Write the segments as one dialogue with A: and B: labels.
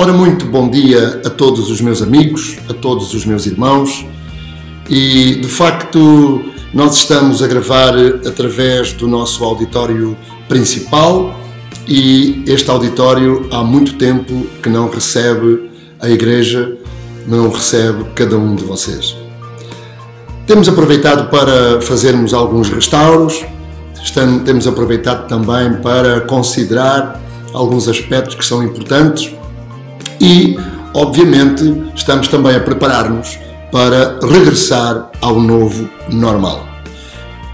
A: Ora, muito bom dia a todos os meus amigos, a todos os meus irmãos, e de facto nós estamos a gravar através do nosso auditório principal, e este auditório há muito tempo que não recebe a Igreja, não recebe cada um de vocês. Temos aproveitado para fazermos alguns restauros, temos aproveitado também para considerar alguns aspectos que são importantes e, obviamente, estamos também a preparar-nos para regressar ao novo normal.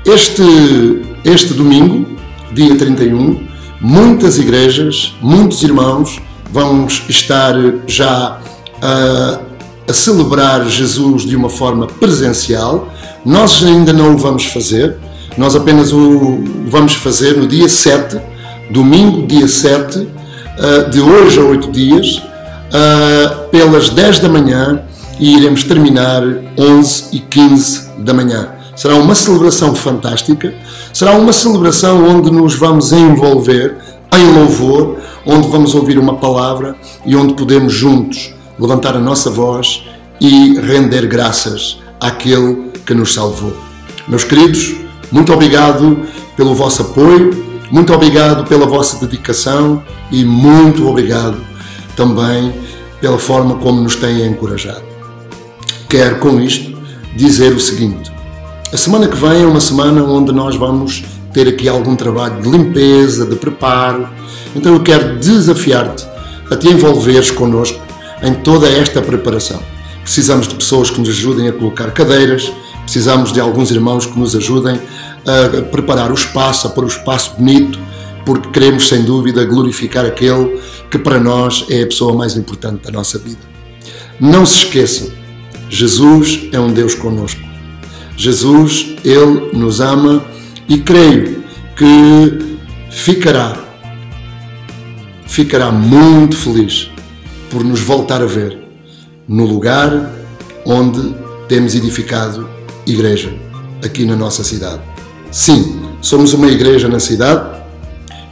A: Este domingo, dia 31, muitas igrejas, muitos irmãos vão estar já a celebrar Jesus de uma forma presencial. Nós ainda não o vamos fazer, nós apenas o vamos fazer no dia 7, domingo, dia 7, de hoje a 8 dias, pelas 10 da manhã, e iremos terminar 11h15 da manhã. Será uma celebração fantástica, será uma celebração onde nos vamos envolver em louvor, onde vamos ouvir uma palavra e onde podemos juntos levantar a nossa voz e render graças àquele que nos salvou. Meus queridos, muito obrigado pelo vosso apoio, muito obrigado pela vossa dedicação e muito obrigado também pela forma como nos têm encorajado. Quero com isto dizer o seguinte: a semana que vem é uma semana onde nós vamos ter aqui algum trabalho de limpeza, de preparo, então eu quero desafiar-te a te envolveres connosco em toda esta preparação. Precisamos de pessoas que nos ajudem a colocar cadeiras, precisamos de alguns irmãos que nos ajudem a preparar o espaço, a pôr o espaço bonito, porque queremos sem dúvida glorificar aquele que para nós é a pessoa mais importante da nossa vida. Não se esqueçam, Jesus é um Deus connosco. Jesus, Ele nos ama e creio que ficará muito feliz por nos voltar a ver no lugar onde temos edificado igreja, aqui na nossa cidade. Sim, somos uma igreja na cidade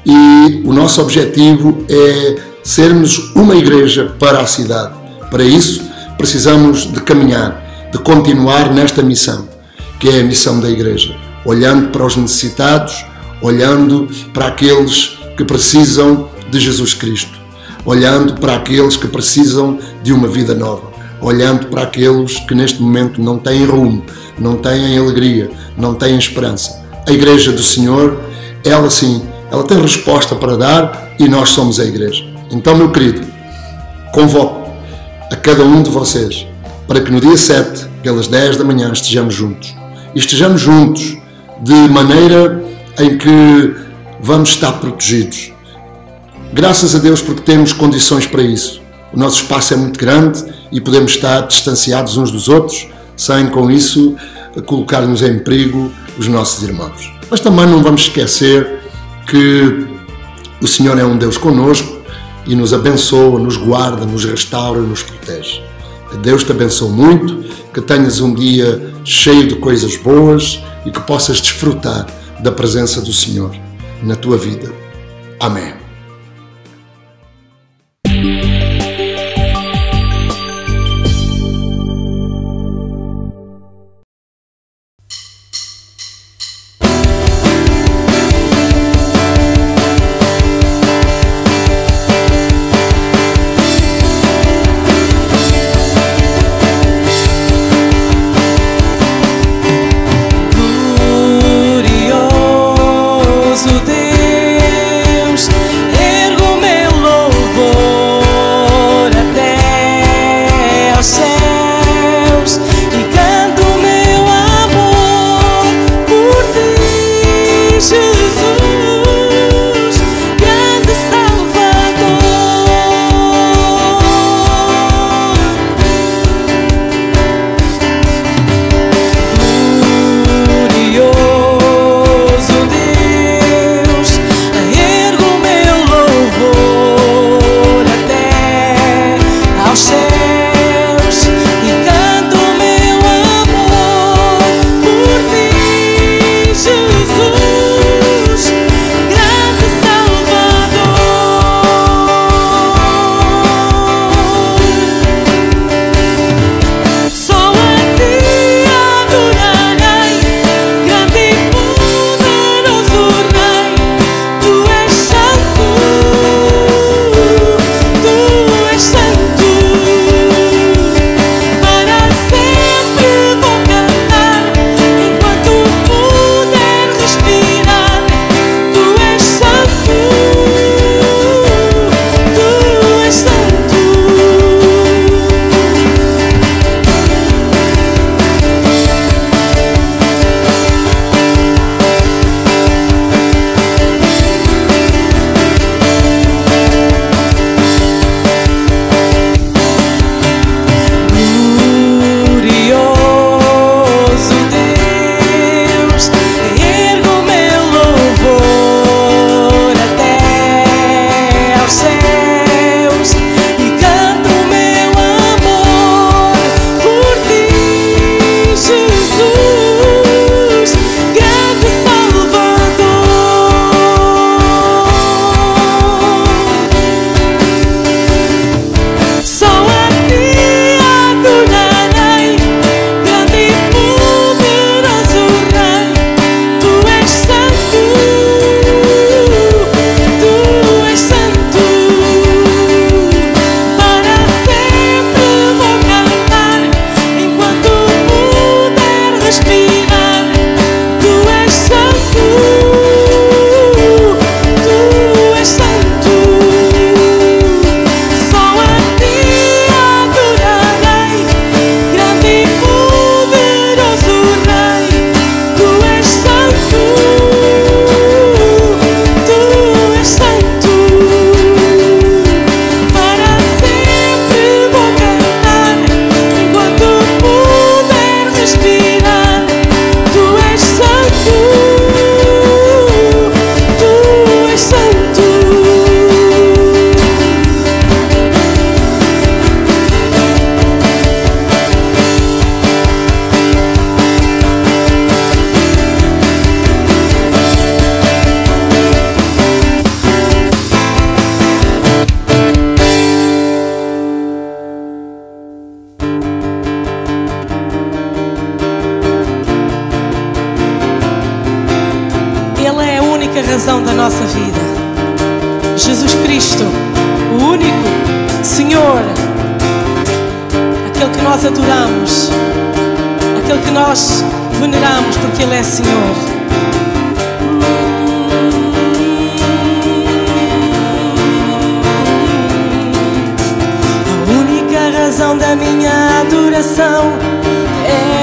A: e o nosso objetivo é sermos uma igreja para a cidade. Para isso, precisamos de caminhar, de continuar nesta missão, que é a missão da igreja, olhando para os necessitados, olhando para aqueles que precisam de Jesus Cristo, olhando para aqueles que precisam de uma vida nova, olhando para aqueles que neste momento não têm rumo, não têm alegria, não têm esperança. A igreja do Senhor, ela sim, ela tem resposta para dar e nós somos a igreja. Então, meu querido, convoco a cada um de vocês para que no dia 7, pelas 10 da manhã, estejamos juntos. E estejamos juntos de maneira em que vamos estar protegidos. Graças a Deus porque temos condições para isso. O nosso espaço é muito grande e podemos estar distanciados uns dos outros, sem com isso colocar-nos em perigo os nossos irmãos. Mas também não vamos esquecer que o Senhor é um Deus connosco e nos abençoa, nos guarda, nos restaura, nos protege. Que Deus te abençoe muito, que tenhas um dia cheio de coisas boas e que possas desfrutar da presença do Senhor na tua vida. Amém.
B: respirar. Tu és santo, tu és santo. Só a ti adorarei, grande e poderoso Rei. Tu és santo, tu és santo. Para sempre vou cantar enquanto puder respirar. Tu és santo, tu és santo. Ele é a única razão da nossa vida. Jesus Cristo, o único Senhor, aquele que nós adoramos, aquele que nós veneramos porque Ele é Senhor. A única razão da minha adoração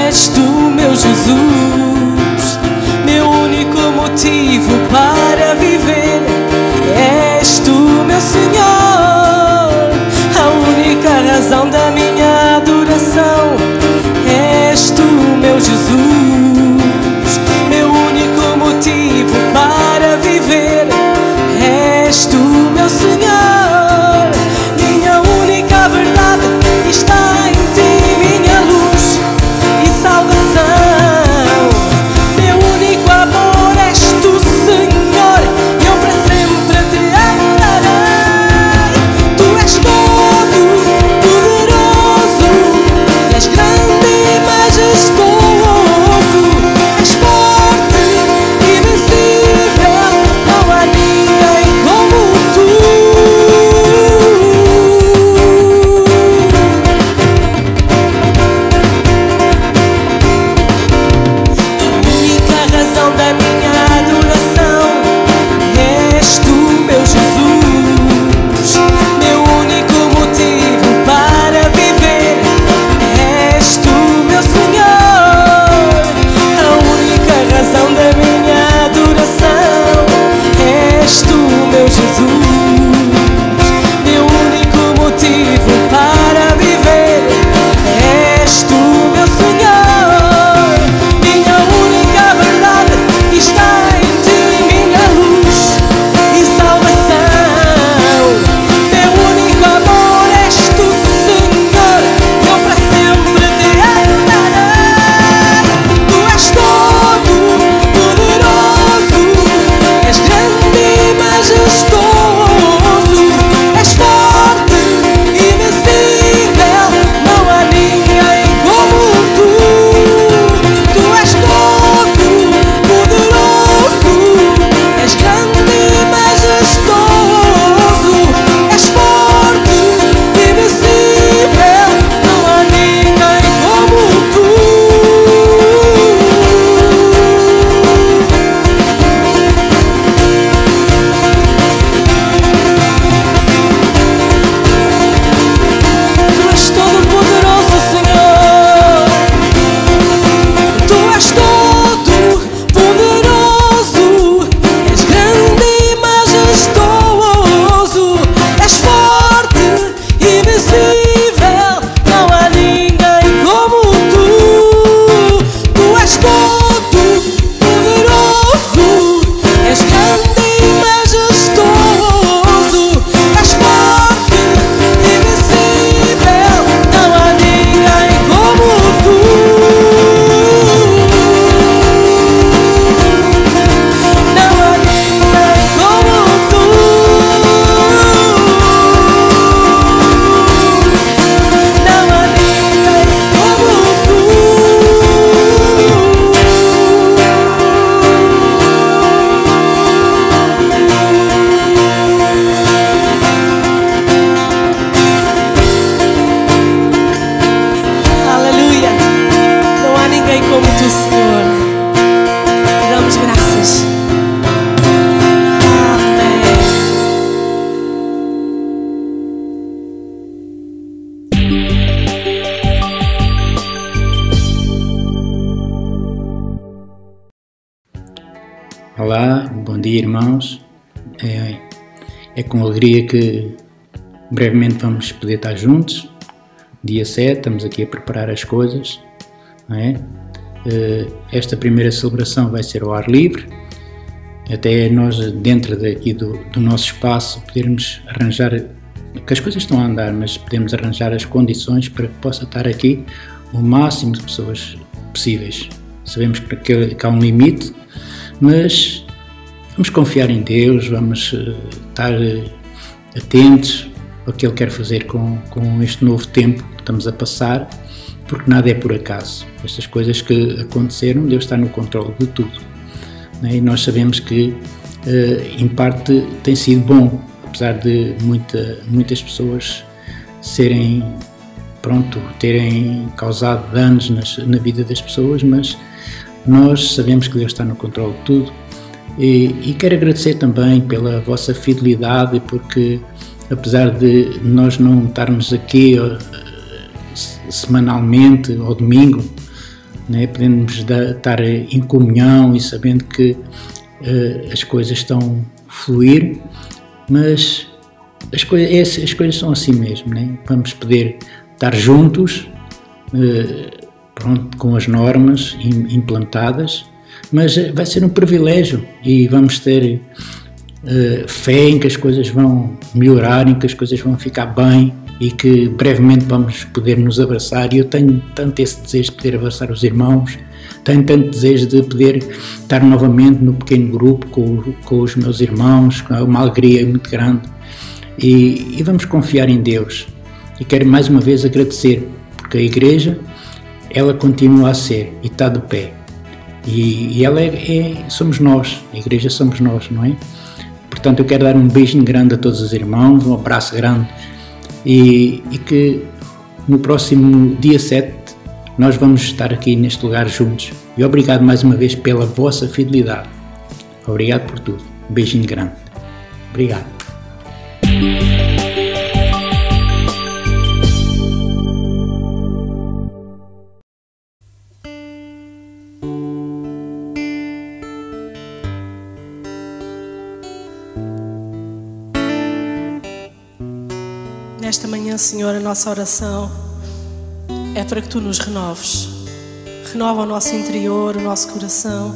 B: és tu, meu Jesus. Meu único motivo para viver és tu, meu Senhor. A única razão da minha adoração és tu, meu Jesus. Meu único motivo para viver és tu, meu Senhor. Minha única verdade está em ti, minha luz e salvação. Meu único amor és tu, Senhor, eu para sempre te amarei. Tu és todo poderoso, és grande e majestoso, és forte e invencível, não há ninguém como tu. A única razão da minha adoração és tu, meu Jesus. Meu único motivo para viver és tu, meu Senhor. A única razão da minha adoração és tu, meu Jesus. Meu único motivo para viver és tu, meu Senhor. Minha única verdade está
C: Olá, bom dia irmãos. É com alegria que brevemente vamos poder estar juntos. Dia 7, estamos aqui a preparar as coisas, não é? Esta primeira celebração vai ser ao ar livre, até nós dentro daqui do nosso espaço podermos arranjar, que as coisas estão a andar, mas podemos arranjar as condições para que possa estar aqui o máximo de pessoas possíveis. Sabemos que há um limite, mas vamos confiar em Deus, vamos estar atentos ao que Ele quer fazer com este novo tempo que estamos a passar, porque nada é por acaso. Estas coisas que aconteceram, Deus está no controle de tudo, né? E nós sabemos que, em parte, tem sido bom, apesar de muitas pessoas terem causado danos na vida das pessoas, mas nós sabemos que Deus está no controle de tudo e quero agradecer também pela vossa fidelidade, porque apesar de nós não estarmos aqui semanalmente ao domingo, né, podemos estar em comunhão e sabendo que as coisas estão a fluir, mas as coisas são assim mesmo, né? Vamos poder estar juntos, com as normas implantadas, mas vai ser um privilégio e vamos ter fé em que as coisas vão melhorar, em que as coisas vão ficar bem e que brevemente vamos poder nos abraçar. E eu tenho tanto esse desejo de poder abraçar os irmãos, tenho tanto desejo de poder estar novamente no pequeno grupo com os meus irmãos, com uma alegria muito grande, e vamos confiar em Deus. E quero mais uma vez agradecer, porque a igreja, ela continua a ser e está de pé. E ela somos nós, a igreja somos nós, não é? Portanto, eu quero dar um beijinho grande a todos os irmãos, um abraço grande, e que no próximo dia 7 nós vamos estar aqui neste lugar juntos. E obrigado mais uma vez pela vossa fidelidade. Obrigado por tudo. Um beijinho grande. Obrigado.
B: Nesta manhã, Senhor, a nossa oração é para que Tu nos renoves. Renova o nosso interior, o nosso coração,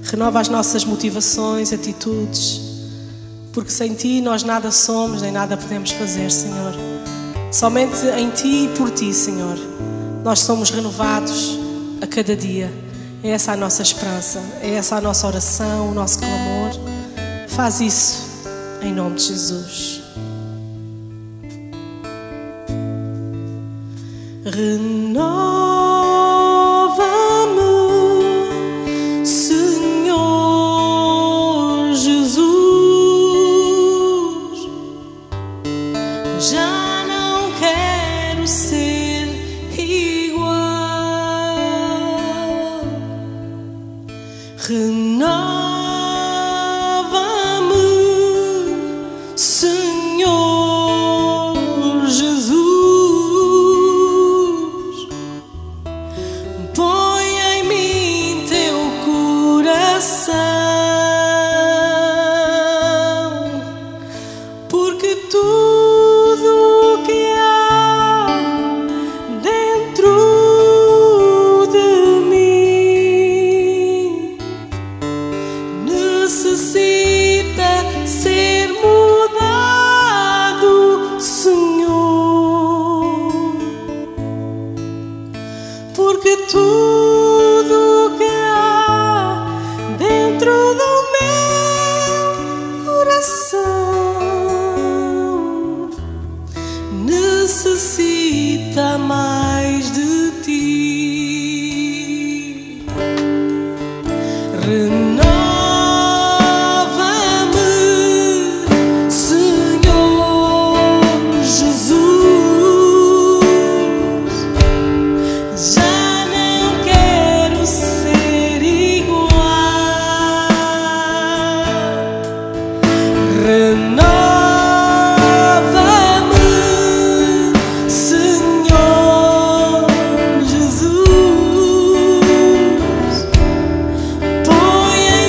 B: renova as nossas motivações, atitudes, porque sem Ti nós nada somos nem nada podemos fazer, Senhor. Somente em Ti e por Ti, Senhor, nós somos renovados a cada dia. É essa a nossa esperança, é essa a nossa oração, o nosso clamor. Faz isso em nome de Jesus. Renova-me, Senhor Jesus. Já não quero ser igual. Renova-me, Senhor Jesus. Porque tudo que há dentro de mim necessita ser mudado, Senhor. Porque tudo que há dentro do meu coração necessita mais de Ti. Renova-me, Senhor Jesus. Já não quero ser igual. Renova-me, Senhor Jesus. Põe em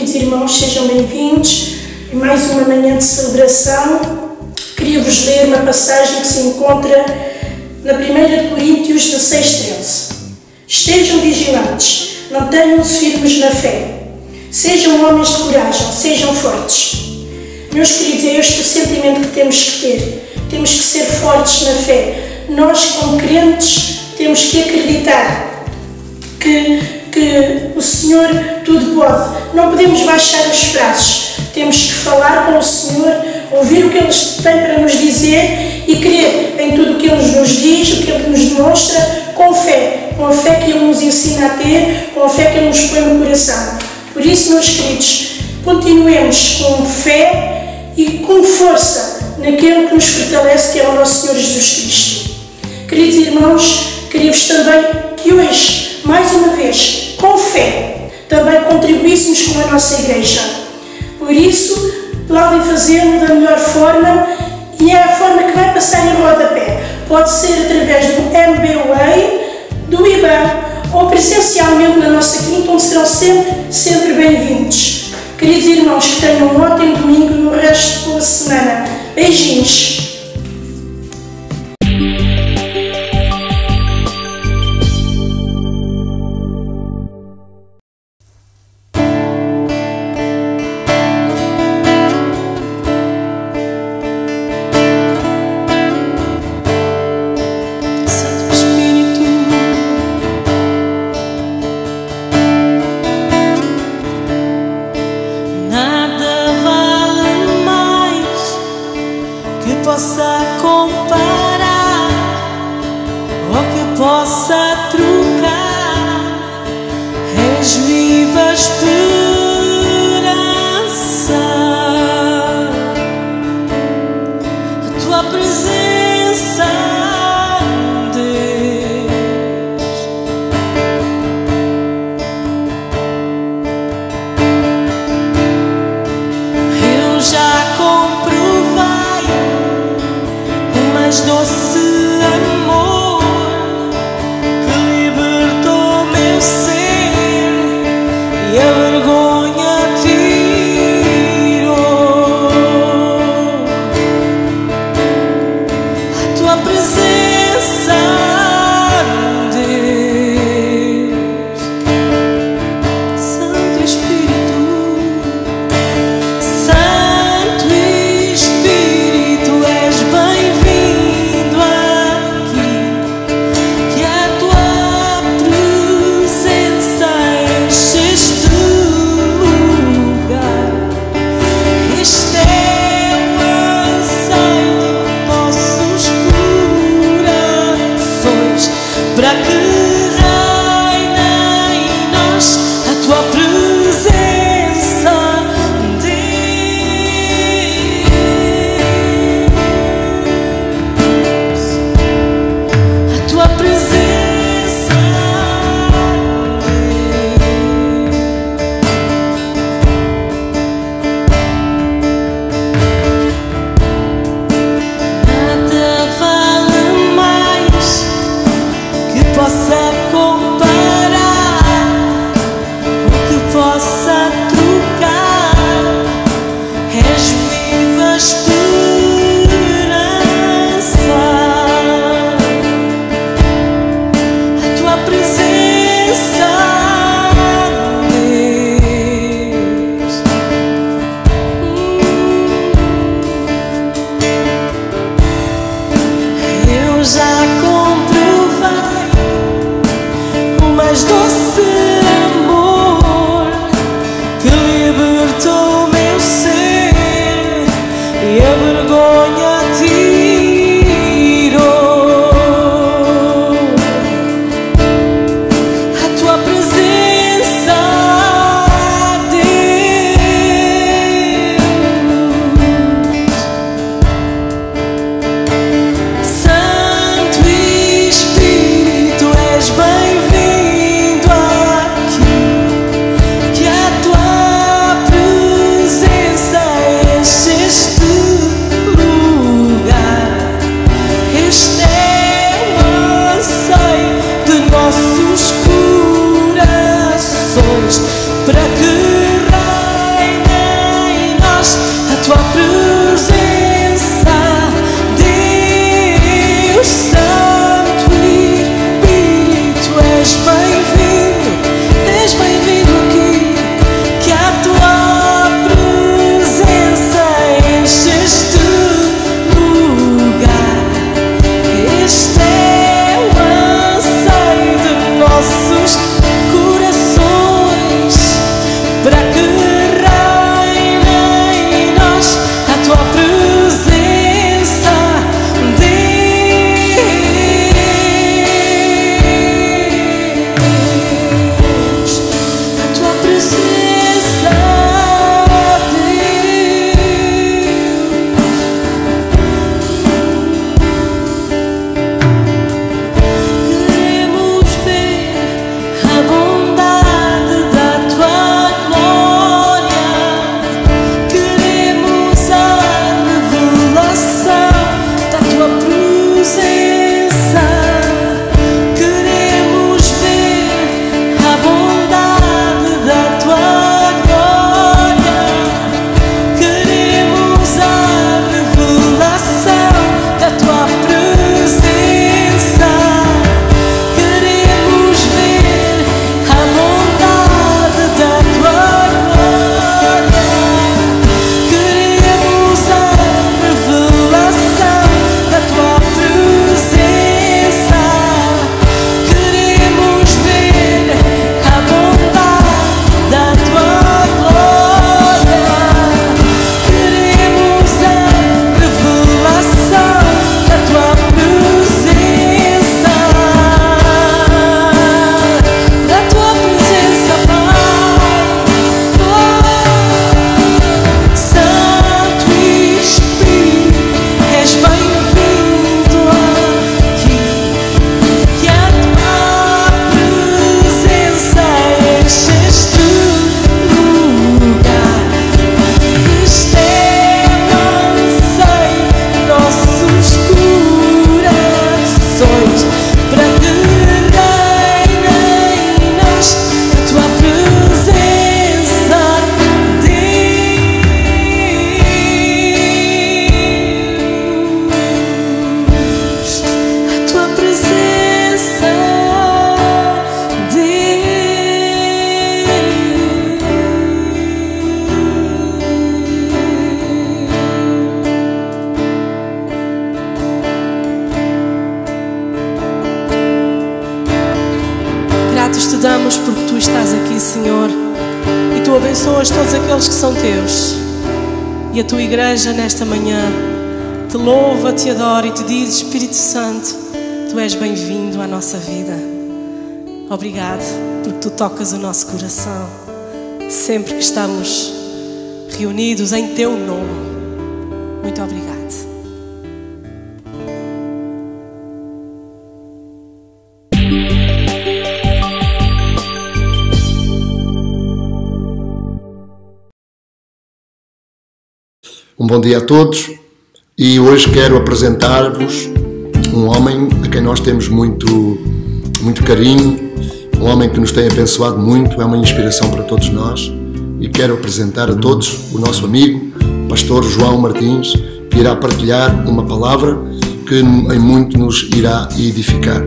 D: queridos irmãos, sejam bem-vindos em mais uma manhã de celebração. Queria-vos ler uma passagem que se encontra na 1 Coríntios 16:13. Estejam vigilantes, mantenham-se firmes na fé. Sejam homens de coragem, sejam fortes. Meus queridos, é este o sentimento que temos que ter. Temos que ser fortes na fé. Nós, como crentes, temos que acreditar que o Senhor tudo pode. Não podemos baixar os braços. Temos que falar com o Senhor, ouvir o que Ele tem para nos dizer e crer em tudo o que Ele nos diz, o que Ele nos demonstra, com a fé que Ele nos ensina a ter, com a fé que Ele nos põe no coração. Por isso, meus queridos, continuemos com fé e com força naquele que nos fortalece, que é o nosso Senhor Jesus Cristo. Queridos irmãos, queria-vos também que hoje, mais uma vez, com fé, também contribuíssemos com a nossa igreja. Por isso, podem fazê-lo da melhor forma e é a forma que vai passar em rodapé. Pode ser através do MBWay, do IBAN ou presencialmente na nossa quinta, onde serão sempre bem-vindos. Queridos irmãos, que tenham um ótimo domingo e o resto da semana. Beijinhos!
B: estás aqui, Senhor, e Tu abençoas todos aqueles que são Teus. E a Tua Igreja, nesta manhã, Te louva, Te adora e Te diz: Espírito Santo, Tu és bem-vindo à nossa vida. Obrigado, porque Tu tocas o nosso coração, sempre que estamos reunidos em Teu nome. Muito obrigado.
A: Um bom dia a todos, e hoje quero apresentar-vos um homem a quem nós temos muito carinho, um homem que nos tem abençoado muito, é uma inspiração para todos nós, e quero apresentar a todos o nosso amigo, Pastor João Martins, que irá partilhar uma palavra que em muito nos irá edificar.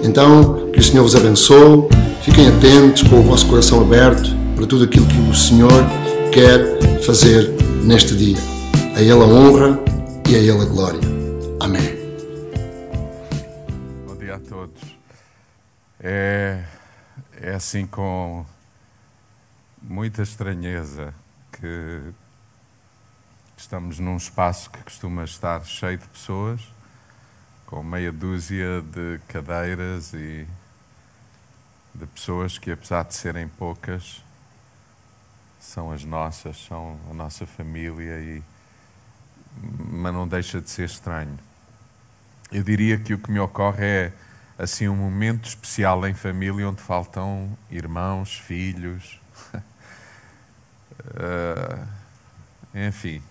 A: Então, que o Senhor vos abençoe, fiquem atentos com o vosso coração aberto para tudo aquilo que o Senhor quer fazer neste dia. A Ele a honra e a Ele a glória. Amém.
E: Bom dia a todos. É assim com muita estranheza que estamos num espaço que costuma estar cheio de pessoas, com meia dúzia de cadeiras e de pessoas que, apesar de serem poucas, são as nossas, são a nossa família, mas não deixa de ser estranho. Eu diria que o que me ocorre é assim um momento especial em família onde faltam irmãos, filhos, enfim.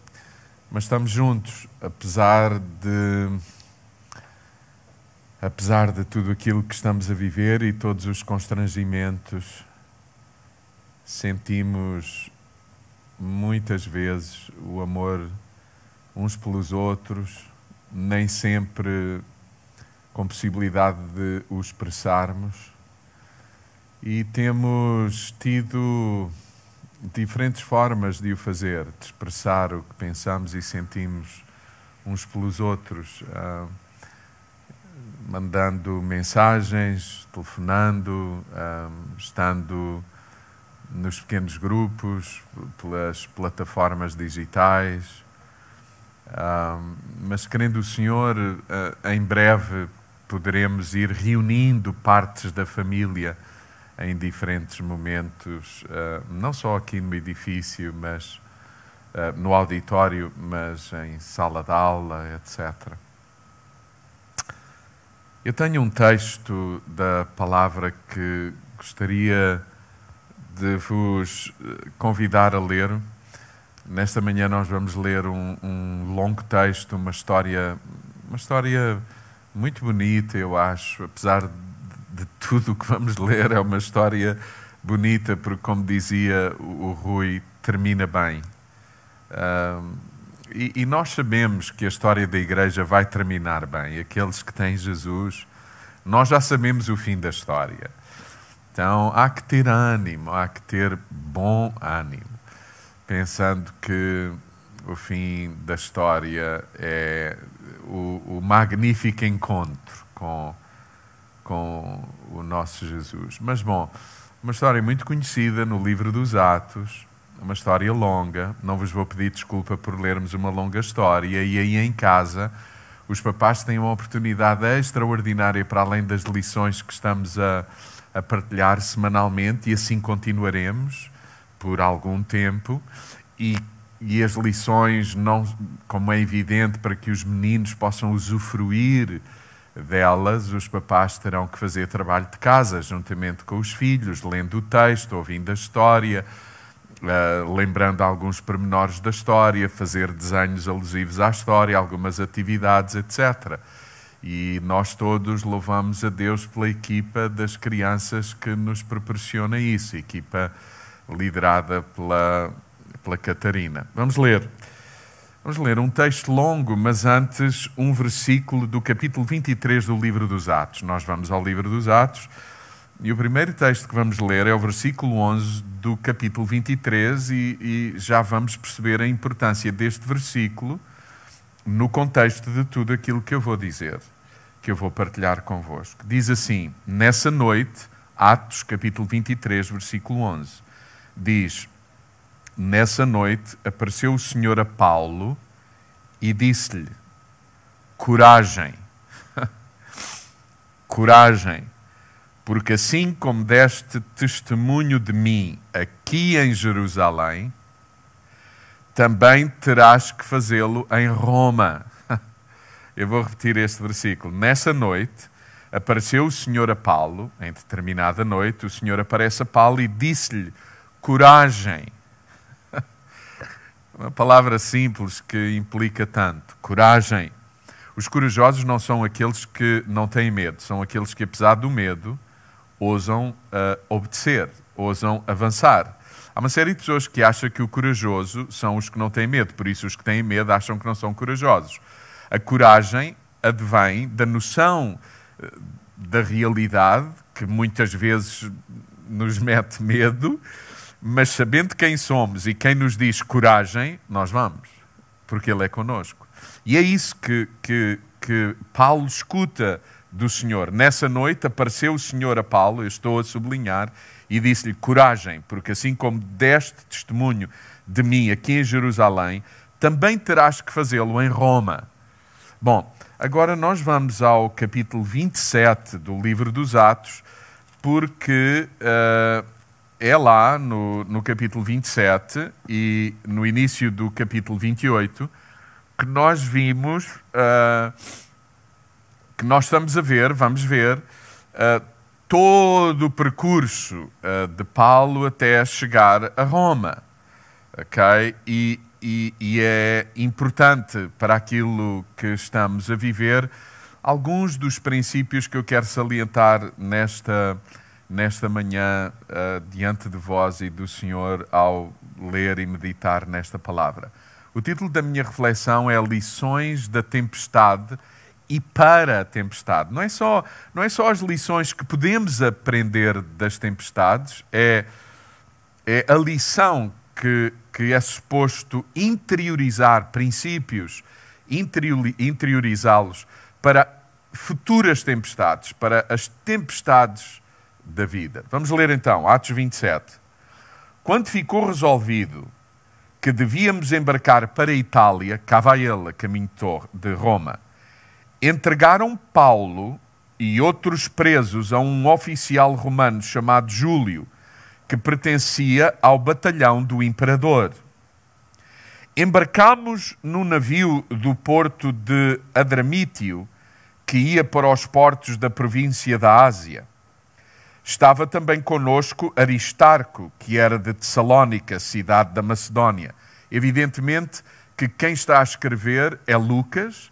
E: Mas estamos juntos, apesar de tudo aquilo que estamos a viver e todos os constrangimentos. Sentimos muitas vezes o amor uns pelos outros, nem sempre com possibilidade de o expressarmos, e temos tido diferentes formas de o fazer, de expressar o que pensamos e sentimos uns pelos outros, mandando mensagens, telefonando, estando nos pequenos grupos, pelas plataformas digitais, mas querendo o Senhor, em breve poderemos ir reunindo partes da família em diferentes momentos, não só aqui no edifício, mas no auditório, mas em sala de aula, etc. Eu tenho um texto da palavra que gostaria de vos convidar a ler. Nesta manhã nós vamos ler um longo texto, uma história muito bonita, eu acho, apesar de tudo o que vamos ler, é uma história bonita, porque, como dizia o Rui, termina bem. E nós sabemos que a história da Igreja vai terminar bem. Aqueles que têm Jesus, nós já sabemos o fim da história. Então, há que ter ânimo, há que ter bom ânimo, pensando que o fim da história é o magnífico encontro com o nosso Jesus. Mas, bom, uma história muito conhecida no livro dos Atos, uma história longa, não vos vou pedir desculpa por lermos uma longa história, e aí em casa os papás têm uma oportunidade extraordinária, para além das lições que estamos a partilhar semanalmente, e assim continuaremos por algum tempo, e as lições, não, como é evidente, para que os meninos possam usufruir delas, os papás terão que fazer trabalho de casa, juntamente com os filhos, lendo o texto, ouvindo a história, lembrando alguns pormenores da história, fazer desenhos alusivos à história, algumas atividades, etc. E nós todos louvamos a Deus pela equipa das crianças que nos proporciona isso, equipa liderada pela Catarina. Vamos ler um texto longo, mas antes um versículo do capítulo 23 do livro dos Atos. Nós vamos ao livro dos Atos, e o primeiro texto que vamos ler é o versículo 11 do capítulo 23, e já vamos perceber a importância deste versículo no contexto de tudo aquilo que eu vou dizer, que eu vou partilhar convosco. Diz assim: nessa noite, Atos, capítulo 23, versículo 11. Diz: nessa noite apareceu o Senhor a Paulo e disse-lhe: coragem, coragem, porque assim como deste testemunho de mim aqui em Jerusalém, também terás que fazê-lo em Roma. Eu vou repetir este versículo. Nessa noite apareceu o Senhor a Paulo, em determinada noite, o Senhor aparece a Paulo e disse-lhe: coragem. Uma palavra simples que implica tanto. Coragem. Os corajosos não são aqueles que não têm medo, são aqueles que, apesar do medo, ousam obedecer, ousam avançar. Há uma série de pessoas que acham que o corajoso são os que não têm medo, por isso os que têm medo acham que não são corajosos. A coragem advém da noção da realidade, que muitas vezes nos mete medo, mas sabendo quem somos e quem nos diz coragem, nós vamos, porque Ele é connosco. E é isso que Paulo escuta do Senhor. Nessa noite apareceu o Senhor a Paulo, eu estou a sublinhar, e disse-lhe: coragem, porque assim como deste testemunho de mim aqui em Jerusalém, também terás que fazê-lo em Roma. Bom, agora nós vamos ao capítulo 27 do livro dos Atos, porque é lá no capítulo 27 e no início do capítulo 28 que nós vimos, que nós estamos a ver, vamos ver, todo o percurso de Paulo até chegar a Roma, ok? E é importante para aquilo que estamos a viver alguns dos princípios que eu quero salientar nesta manhã diante de vós e do Senhor ao ler e meditar nesta palavra. O título da minha reflexão é Lições da Tempestade e para a Tempestade. Não é só as lições que podemos aprender das tempestades, é a lição que é suposto interiorizar princípios, interiorizá-los para futuras tempestades, para as tempestades da vida. Vamos ler então, Atos 27. Quando ficou resolvido que devíamos embarcar para a Itália, cá vai ele, a caminho de Roma, entregaram Paulo e outros presos a um oficial romano chamado Júlio, que pertencia ao batalhão do imperador. Embarcámos no navio do porto de Adramítio, que ia para os portos da província da Ásia. Estava também conosco Aristarco, que era de Tessalónica, cidade da Macedónia. Evidentemente que quem está a escrever é Lucas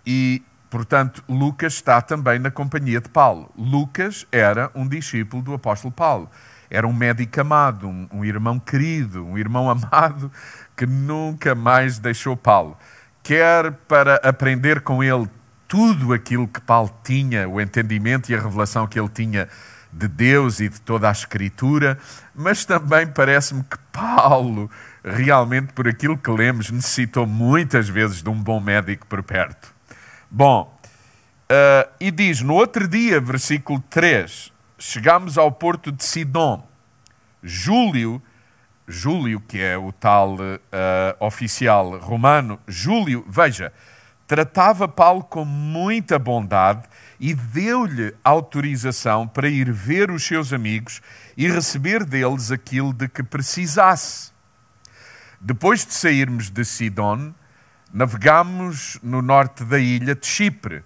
E: e, portanto, Lucas está também na companhia de Paulo. Lucas era um discípulo do apóstolo Paulo. Era um médico amado, um irmão querido, um irmão amado que nunca mais deixou Paulo. Quer para aprender com ele tudo aquilo que Paulo tinha, o entendimento e a revelação que ele tinha de Deus e de toda a Escritura, mas também parece-me que Paulo, realmente por aquilo que lemos, necessitou muitas vezes de um bom médico por perto. Bom, e diz, no outro dia, versículo 3, chegámos ao porto de Sidom. Júlio, que é o tal oficial romano, Júlio, veja, tratava Paulo com muita bondade e deu-lhe autorização para ir ver os seus amigos e receber deles aquilo de que precisasse. Depois de sairmos de Sidom, navegámos no norte da ilha de Chipre,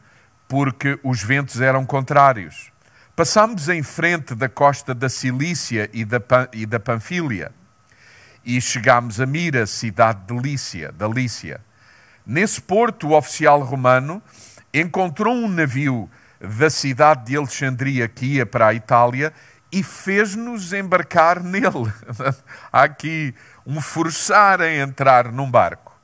E: porque os ventos eram contrários. Passámos em frente da costa da Cilícia e da Panfília e chegámos a Mira, cidade da Lícia. Nesse porto, o oficial romano encontrou um navio da cidade de Alexandria que ia para a Itália e fez-nos embarcar nele. Há aqui um forçar a entrar num barco.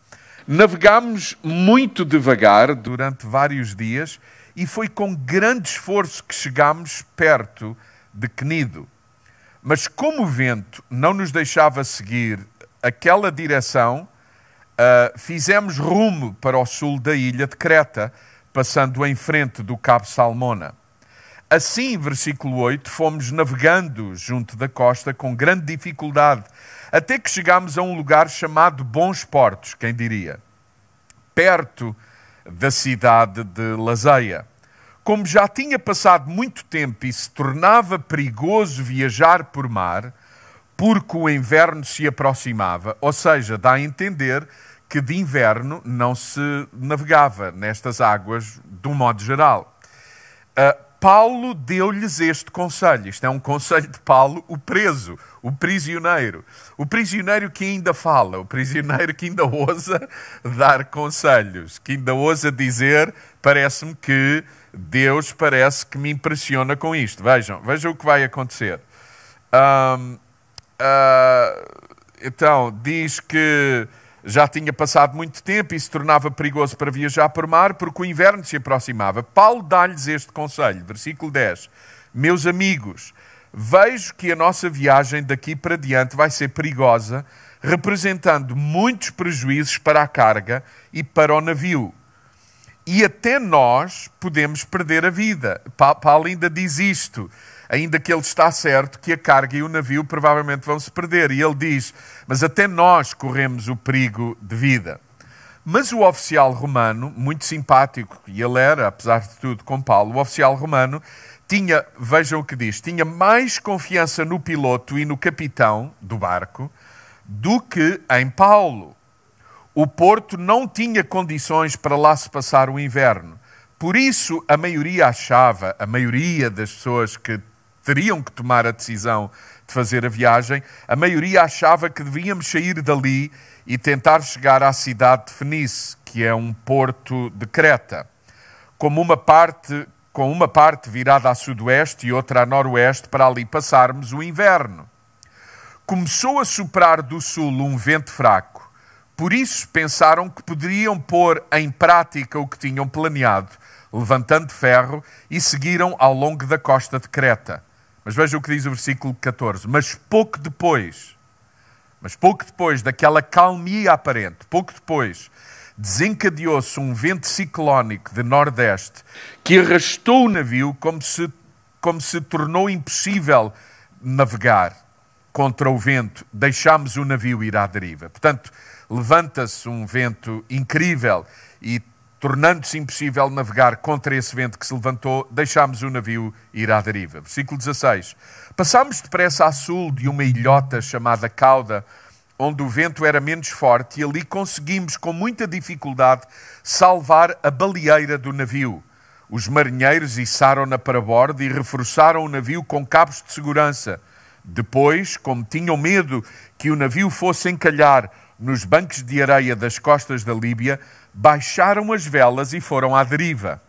E: Navegámos muito devagar durante vários dias e foi com grande esforço que chegámos perto de Cnido. Mas como o vento não nos deixava seguir aquela direção, fizemos rumo para o sul da ilha de Creta, passando em frente do Cabo Salmona. Assim, versículo 8, fomos navegando junto da costa com grande dificuldade, até que chegámos a um lugar chamado Bons Portos, quem diria, perto da cidade de Lazeia. Como já tinha passado muito tempo e se tornava perigoso viajar por mar, porque o inverno se aproximava, ou seja, dá a entender que de inverno não se navegava nestas águas de um modo geral. Paulo deu-lhes este conselho. Isto é um conselho de Paulo, o preso, o prisioneiro que ainda fala, o prisioneiro que ainda ousa dar conselhos, que ainda ousa dizer, parece-me que Deus parece que me impressiona com isto. Vejam o que vai acontecer. Então, diz que já tinha passado muito tempo e se tornava perigoso para viajar por mar, porque o inverno se aproximava. Paulo dá-lhes este conselho, versículo 10. Meus amigos, vejo que a nossa viagem daqui para diante vai ser perigosa, representando muitos prejuízos para a carga e para o navio. E até nós podemos perder a vida. Paulo ainda diz isto, ainda que ele está certo que a carga e o navio provavelmente vão se perder. E ele diz, mas até nós corremos o perigo de vida. Mas o oficial romano, muito simpático, e ele era, apesar de tudo, com Paulo, o oficial romano tinha, vejam o que diz, tinha mais confiança no piloto e no capitão do barco do que em Paulo. O porto não tinha condições para lá se passar o inverno. Por isso, a maioria das pessoas que teriam que tomar a decisão de fazer a viagem, a maioria achava que devíamos sair dali e tentar chegar à cidade de Fenice, que é um porto de Creta, com uma parte virada a sudoeste e outra a noroeste, para ali passarmos o inverno. Começou a soprar do sul um vento fraco, por isso pensaram que poderiam pôr em prática o que tinham planeado, levantando ferro, e seguiram ao longo da costa de Creta. Mas vejam o que diz o versículo 14. Mas pouco depois daquela calmia aparente, pouco depois, desencadeou-se um vento ciclónico de nordeste que arrastou o navio como se tornou impossível navegar contra o vento. Deixámos o navio ir à deriva. Portanto, levanta-se um vento incrível e, tornando-se impossível navegar contra esse vento que se levantou, deixámos o navio ir à deriva. Versículo 16. Passámos depressa a sul de uma ilhota chamada Cauda, onde o vento era menos forte, e ali conseguimos, com muita dificuldade, salvar a baleeira do navio. Os marinheiros içaram-na para bordo e reforçaram o navio com cabos de segurança. Depois, como tinham medo que o navio fosse encalhar nos bancos de areia das costas da Líbia, baixaram as velas e foram à deriva.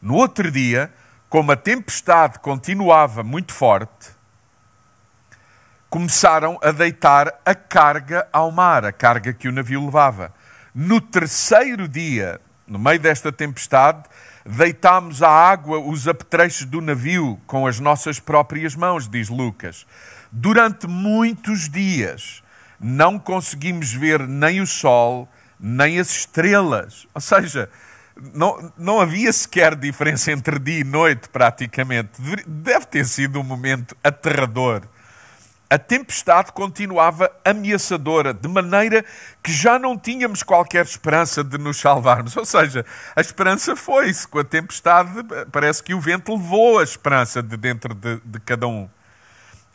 E: No outro dia, como a tempestade continuava muito forte, começaram a deitar a carga ao mar, a carga que o navio levava. No terceiro dia, no meio desta tempestade, deitámos à água os apetrechos do navio com as nossas próprias mãos, diz Lucas. Durante muitos dias não conseguimos ver nem o sol, nem as estrelas. Ou seja, não havia sequer diferença entre dia e noite, praticamente. Deve ter sido um momento aterrador. A tempestade continuava ameaçadora, de maneira que já não tínhamos qualquer esperança de nos salvarmos. Ou seja, a esperança foi-se. Com a tempestade, parece que o vento levou a esperança de dentro de cada um.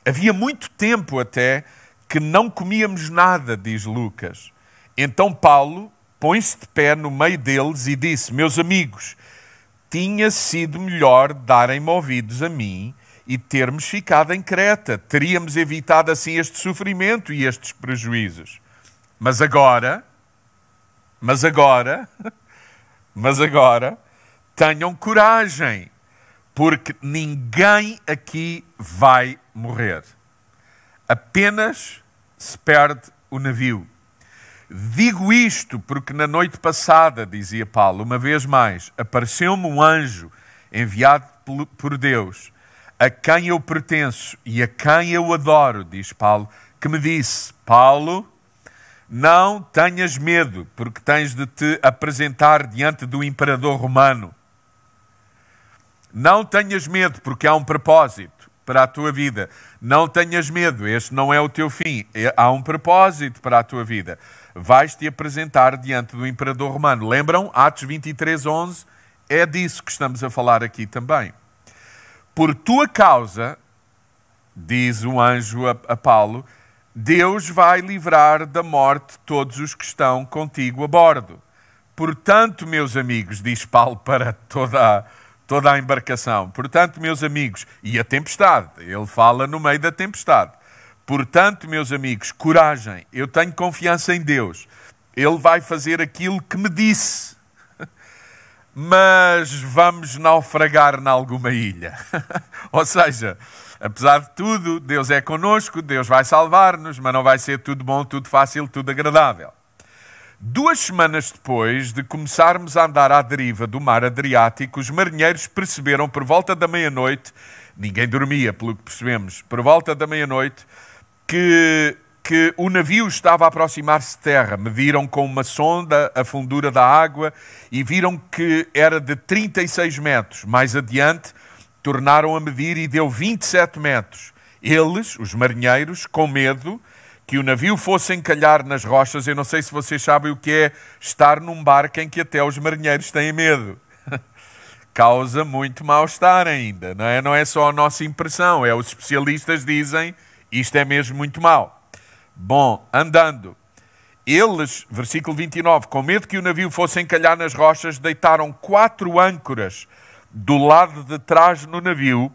E: Havia muito tempo até que não comíamos nada, diz Lucas. Então Paulo põe-se de pé no meio deles e disse: meus amigos, tinha sido melhor darem-me ouvidos a mim e termos ficado em Creta. Teríamos evitado assim este sofrimento e estes prejuízos. Mas agora, tenham coragem, porque ninguém aqui vai morrer. Apenas se perde o navio. Digo isto porque na noite passada, dizia Paulo, uma vez mais, apareceu-me um anjo enviado por Deus, a quem eu pertenço e a quem eu adoro, diz Paulo, que me disse: Paulo, não tenhas medo, porque tens de te apresentar diante do imperador romano. Não tenhas medo, porque há um propósito para a tua vida. Não tenhas medo, este não é o teu fim. Há um propósito para a tua vida. Vais-te apresentar diante do imperador romano. Lembram? Atos 23:11, é disso que estamos a falar aqui também. Por tua causa, diz um anjo a Paulo, Deus vai livrar da morte todos os que estão contigo a bordo. Portanto, meus amigos, diz Paulo para toda a embarcação. Portanto, meus amigos, e a tempestade, ele fala no meio da tempestade. Portanto, meus amigos, coragem, eu tenho confiança em Deus. Ele vai fazer aquilo que me disse. Mas vamos naufragar em alguma ilha. Ou seja, apesar de tudo, Deus é connosco, Deus vai salvar-nos, mas não vai ser tudo bom, tudo fácil, tudo agradável. 2 semanas depois de começarmos a andar à deriva do mar Adriático, os marinheiros perceberam por volta da meia-noite, ninguém dormia pelo que percebemos, por volta da meia-noite, que o navio estava a aproximar-se de terra. Mediram com uma sonda a fundura da água e viram que era de 36 metros. Mais adiante, tornaram a medir e deu 27 metros. Eles, os marinheiros, com medo que o navio fosse encalhar nas rochas. Eu não sei se vocês sabem o que é estar num barco em que até os marinheiros têm medo. Causa muito mal-estar ainda, não é? Não é só a nossa impressão, os especialistas dizem isto é mesmo muito mau. Bom, andando, eles, versículo 29, com medo que o navio fosse encalhar nas rochas, deitaram 4 âncoras do lado de trás no navio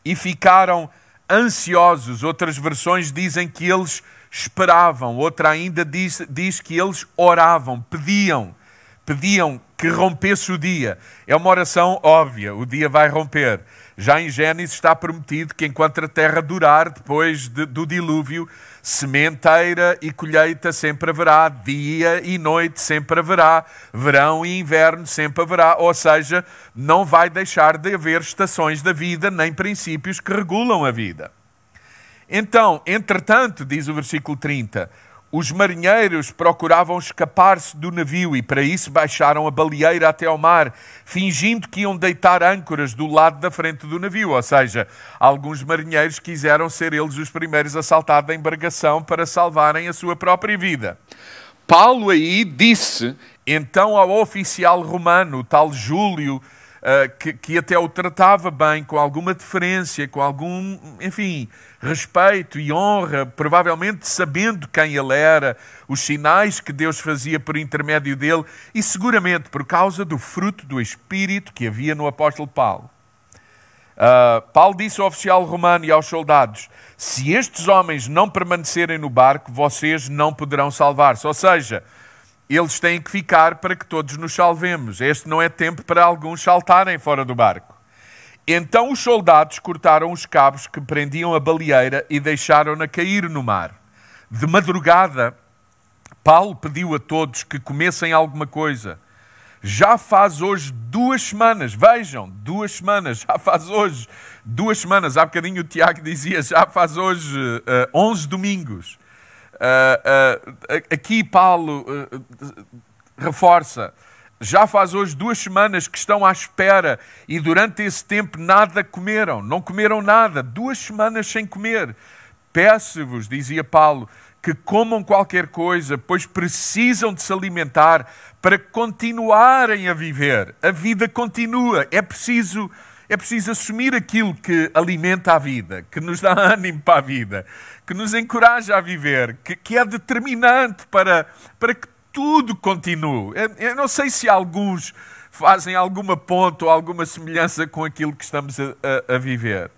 E: e ficaram ansiosos. Outras versões dizem que eles esperavam, outra ainda diz que eles oravam, pediam que rompesse o dia. É uma oração óbvia, o dia vai romper. Já em Gênesis está prometido que enquanto a terra durar, depois do dilúvio, sementeira e colheita sempre haverá, dia e noite sempre haverá, verão e inverno sempre haverá, ou seja, não vai deixar de haver estações da vida, nem princípios que regulam a vida. Então, entretanto, diz o versículo 30, os marinheiros procuravam escapar-se do navio e para isso baixaram a baleeira até ao mar, fingindo que iam deitar âncoras do lado da frente do navio. Ou seja, alguns marinheiros quiseram ser eles os primeiros a saltar da embarcação para salvarem a sua própria vida. Paulo aí disse, então, ao oficial romano, o tal Júlio, que até o tratava bem, com alguma deferência, com algum, enfim, respeito e honra, provavelmente sabendo quem ele era, os sinais que Deus fazia por intermédio dele e seguramente por causa do fruto do Espírito que havia no apóstolo Paulo. Paulo disse ao oficial romano e aos soldados, se estes homens não permanecerem no barco, vocês não poderão salvar-se. Ou seja, eles têm que ficar para que todos nos salvemos. Este não é tempo para alguns saltarem fora do barco. Então os soldados cortaram os cabos que prendiam a baleeira e deixaram-na cair no mar. De madrugada, Paulo pediu a todos que comessem alguma coisa. Já faz hoje 2 semanas, vejam, 2 semanas, já faz hoje 2 semanas. Há bocadinho o Tiago dizia, já faz hoje 11 domingos. Aqui Paulo reforça, já faz hoje 2 semanas que estão à espera e durante esse tempo nada comeram, não comeram nada, 2 semanas sem comer. Peço-vos, dizia Paulo, que comam qualquer coisa, pois precisam de se alimentar para continuarem a viver. A vida continua, é preciso assumir aquilo que alimenta a vida, que nos dá ânimo para a vida, que nos encoraja a viver, que é determinante para que tudo continue. Eu não sei se alguns fazem alguma ponte ou alguma semelhança com aquilo que estamos a viver.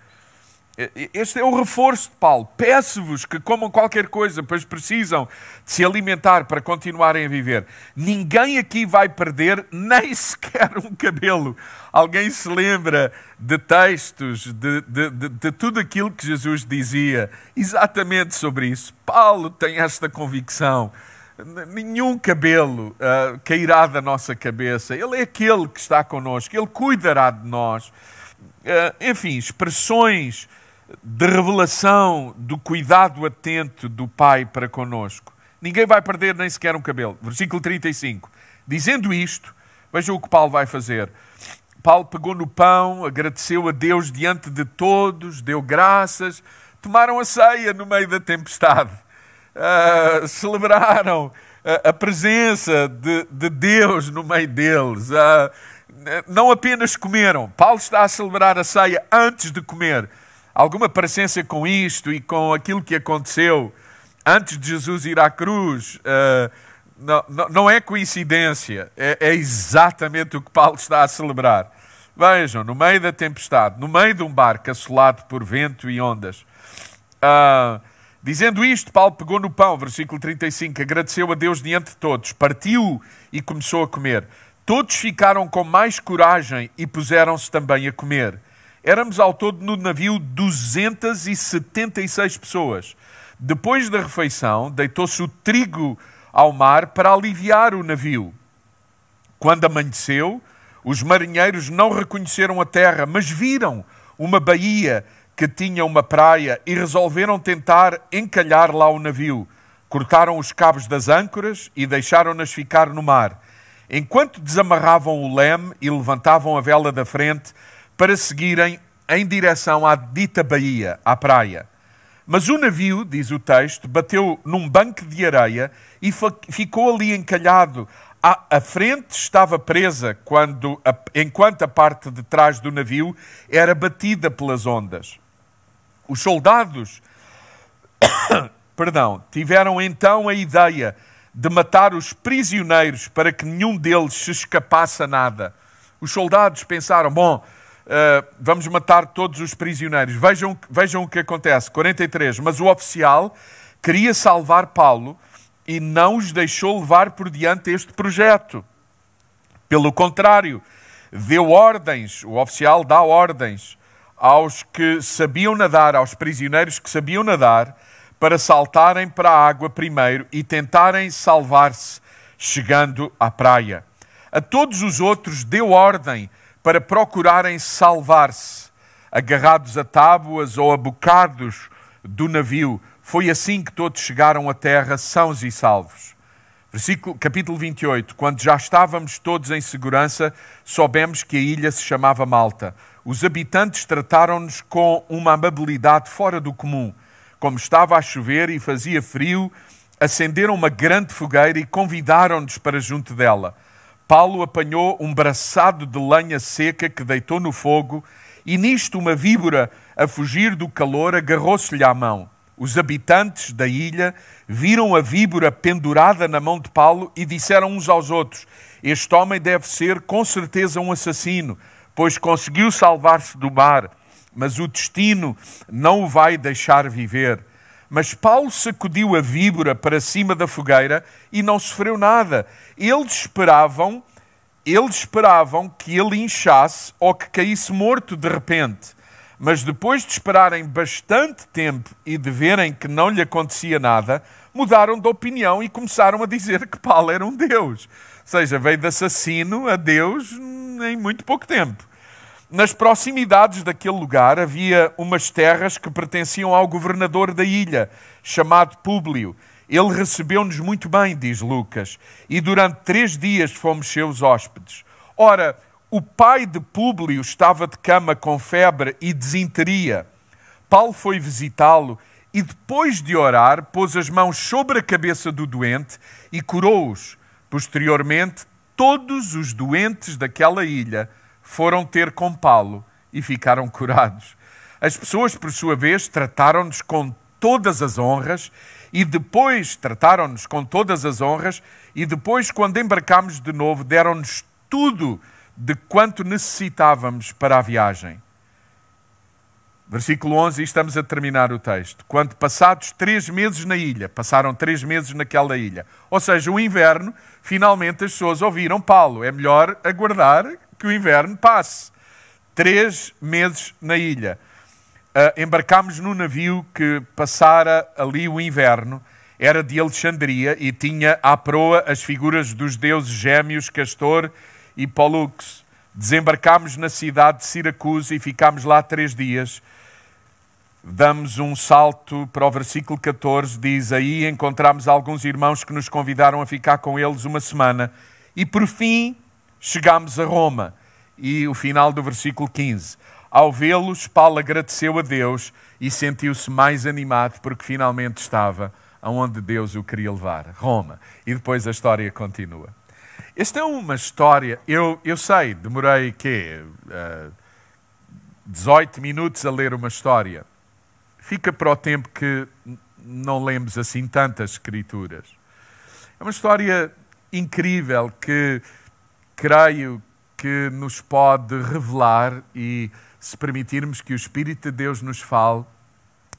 E: Este é o reforço de Paulo. Peço-vos que comam qualquer coisa, pois precisam de se alimentar para continuarem a viver. Ninguém aqui vai perder nem sequer um cabelo. Alguém se lembra de textos, de tudo aquilo que Jesus dizia exatamente sobre isso? Paulo tem esta convicção. Nenhum cabelo cairá da nossa cabeça. Ele é aquele que está connosco. Ele cuidará de nós. Enfim, expressões de revelação do cuidado atento do Pai para connosco. Ninguém vai perder nem sequer um cabelo. Versículo 35. Dizendo isto, vejam o que Paulo vai fazer. Paulo pegou no pão, agradeceu a Deus diante de todos, deu graças, tomaram a ceia no meio da tempestade, celebraram a presença de Deus no meio deles. Não apenas comeram. Paulo está a celebrar a ceia antes de comer. Alguma parecência com isto e com aquilo que aconteceu antes de Jesus ir à cruz não é coincidência. É exatamente o que Paulo está a celebrar. Vejam, no meio da tempestade, no meio de um barco assolado por vento e ondas. Dizendo isto, Paulo pegou no pão, versículo 35, agradeceu a Deus diante de todos, partiu e começou a comer. Todos ficaram com mais coragem e puseram-se também a comer. Éramos ao todo no navio 276 pessoas. Depois da refeição, deitou-se o trigo ao mar para aliviar o navio. Quando amanheceu, os marinheiros não reconheceram a terra, mas viram uma baía que tinha uma praia e resolveram tentar encalhar lá o navio. Cortaram os cabos das âncoras e deixaram-nas ficar no mar, enquanto desamarravam o leme e levantavam a vela da frente para seguirem em direção à dita baía, à praia. Mas o navio, diz o texto, bateu num banco de areia e ficou ali encalhado. A frente estava presa enquanto a parte de trás do navio era batida pelas ondas. Os soldados tiveram então a ideia de matar os prisioneiros para que nenhum deles se escapasse a nada. Os soldados pensaram, vamos matar todos os prisioneiros. Vejam o que acontece. 43. Mas o oficial queria salvar Paulo e não os deixou levar por diante este projeto. Pelo contrário, o oficial dá ordens aos que sabiam nadar, aos prisioneiros que sabiam nadar, para saltarem para a água primeiro e tentarem salvar-se, chegando à praia. A todos os outros deu ordem para procurarem salvar-se, agarrados a tábuas ou a bocados do navio. Foi assim que todos chegaram à terra sãos e salvos. Capítulo 28. Quando já estávamos todos em segurança, soubemos que a ilha se chamava Malta. Os habitantes trataram-nos com uma amabilidade fora do comum. Como estava a chover e fazia frio, acenderam uma grande fogueira e convidaram-nos para junto dela. Paulo apanhou um braçado de lenha seca que deitou no fogo e nisto uma víbora, a fugir do calor, agarrou-se-lhe à mão. Os habitantes da ilha viram a víbora pendurada na mão de Paulo e disseram uns aos outros: este homem deve ser com certeza um assassino, pois conseguiu salvar-se do mar, mas o destino não o vai deixar viver. Mas Paulo sacudiu a víbora para cima da fogueira e não sofreu nada. Eles esperavam que ele inchasse ou que caísse morto de repente. Mas depois de esperarem bastante tempo e de verem que não lhe acontecia nada, mudaram de opinião e começaram a dizer que Paulo era um deus. Ou seja, veio de assassino a Deus em muito pouco tempo. Nas proximidades daquele lugar havia umas terras que pertenciam ao governador da ilha, chamado Públio. Ele recebeu-nos muito bem, diz Lucas, e durante 3 dias fomos seus hóspedes. Ora, o pai de Públio estava de cama com febre e desinteria. Paulo foi visitá-lo e, depois de orar, pôs as mãos sobre a cabeça do doente e curou-os. Posteriormente, todos os doentes daquela ilha foram ter com Paulo e ficaram curados. As pessoas, por sua vez, trataram-nos com todas as honras e depois, quando embarcámos de novo, deram-nos tudo de quanto necessitávamos para a viagem. Versículo 11, e estamos a terminar o texto. Quando passados 3 meses na ilha, passaram 3 meses naquela ilha, ou seja, o inverno, finalmente as pessoas ouviram Paulo. É melhor aguardar que o inverno passe. 3 meses na ilha. Embarcámos num navio que passara ali o inverno, era de Alexandria e tinha à proa as figuras dos deuses gêmeos Castor e Pólux. Desembarcámos na cidade de Siracusa e ficámos lá 3 dias. Damos um salto para o versículo 14, diz: aí encontramos alguns irmãos que nos convidaram a ficar com eles uma semana e por fim chegámos a Roma. E o final do versículo 15. Ao vê-los, Paulo agradeceu a Deus e sentiu-se mais animado porque finalmente estava aonde Deus o queria levar, Roma. E depois a história continua. Esta é uma história, eu sei, demorei 18 minutos a ler uma história. Fica para o tempo que não lemos assim tantas escrituras. É uma história incrível que creio que nos pode revelar e, se permitirmos que o Espírito de Deus nos fale,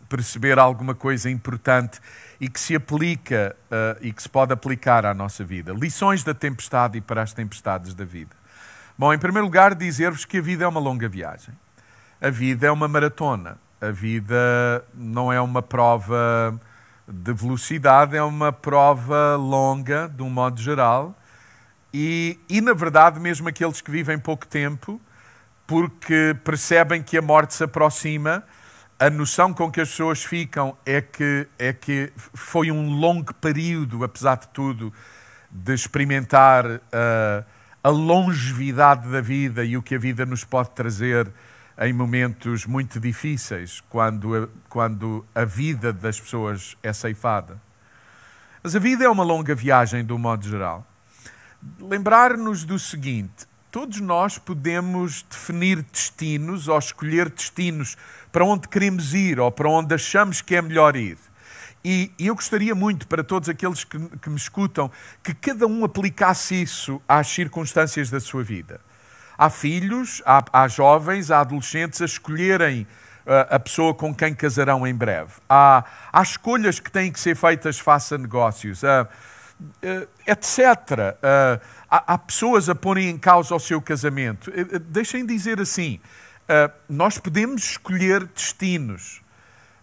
E: perceber alguma coisa importante e que se aplica e que se pode aplicar à nossa vida. Lições da tempestade e para as tempestades da vida. Bom, em primeiro lugar, dizer-vos que a vida é uma longa viagem. A vida é uma maratona. A vida não é uma prova de velocidade, é uma prova longa, de um modo geral. E na verdade, mesmo aqueles que vivem pouco tempo, porque percebem que a morte se aproxima, a noção com que as pessoas ficam é que foi um longo período, apesar de tudo, de experimentar a longevidade da vida e o que a vida nos pode trazer em momentos muito difíceis, quando a vida das pessoas é ceifada. Mas a vida é uma longa viagem, de um modo geral. Lembrar-nos do seguinte: todos nós podemos definir destinos ou escolher destinos para onde queremos ir ou para onde achamos que é melhor ir. E eu gostaria muito, para todos aqueles que me escutam, que cada um aplicasse isso às circunstâncias da sua vida. Há filhos, há jovens, há adolescentes a escolherem a pessoa com quem casarão em breve. Há escolhas que têm que ser feitas face a negócios, etc. Há pessoas a porem em causa o seu casamento. Deixem dizer assim, nós podemos escolher destinos,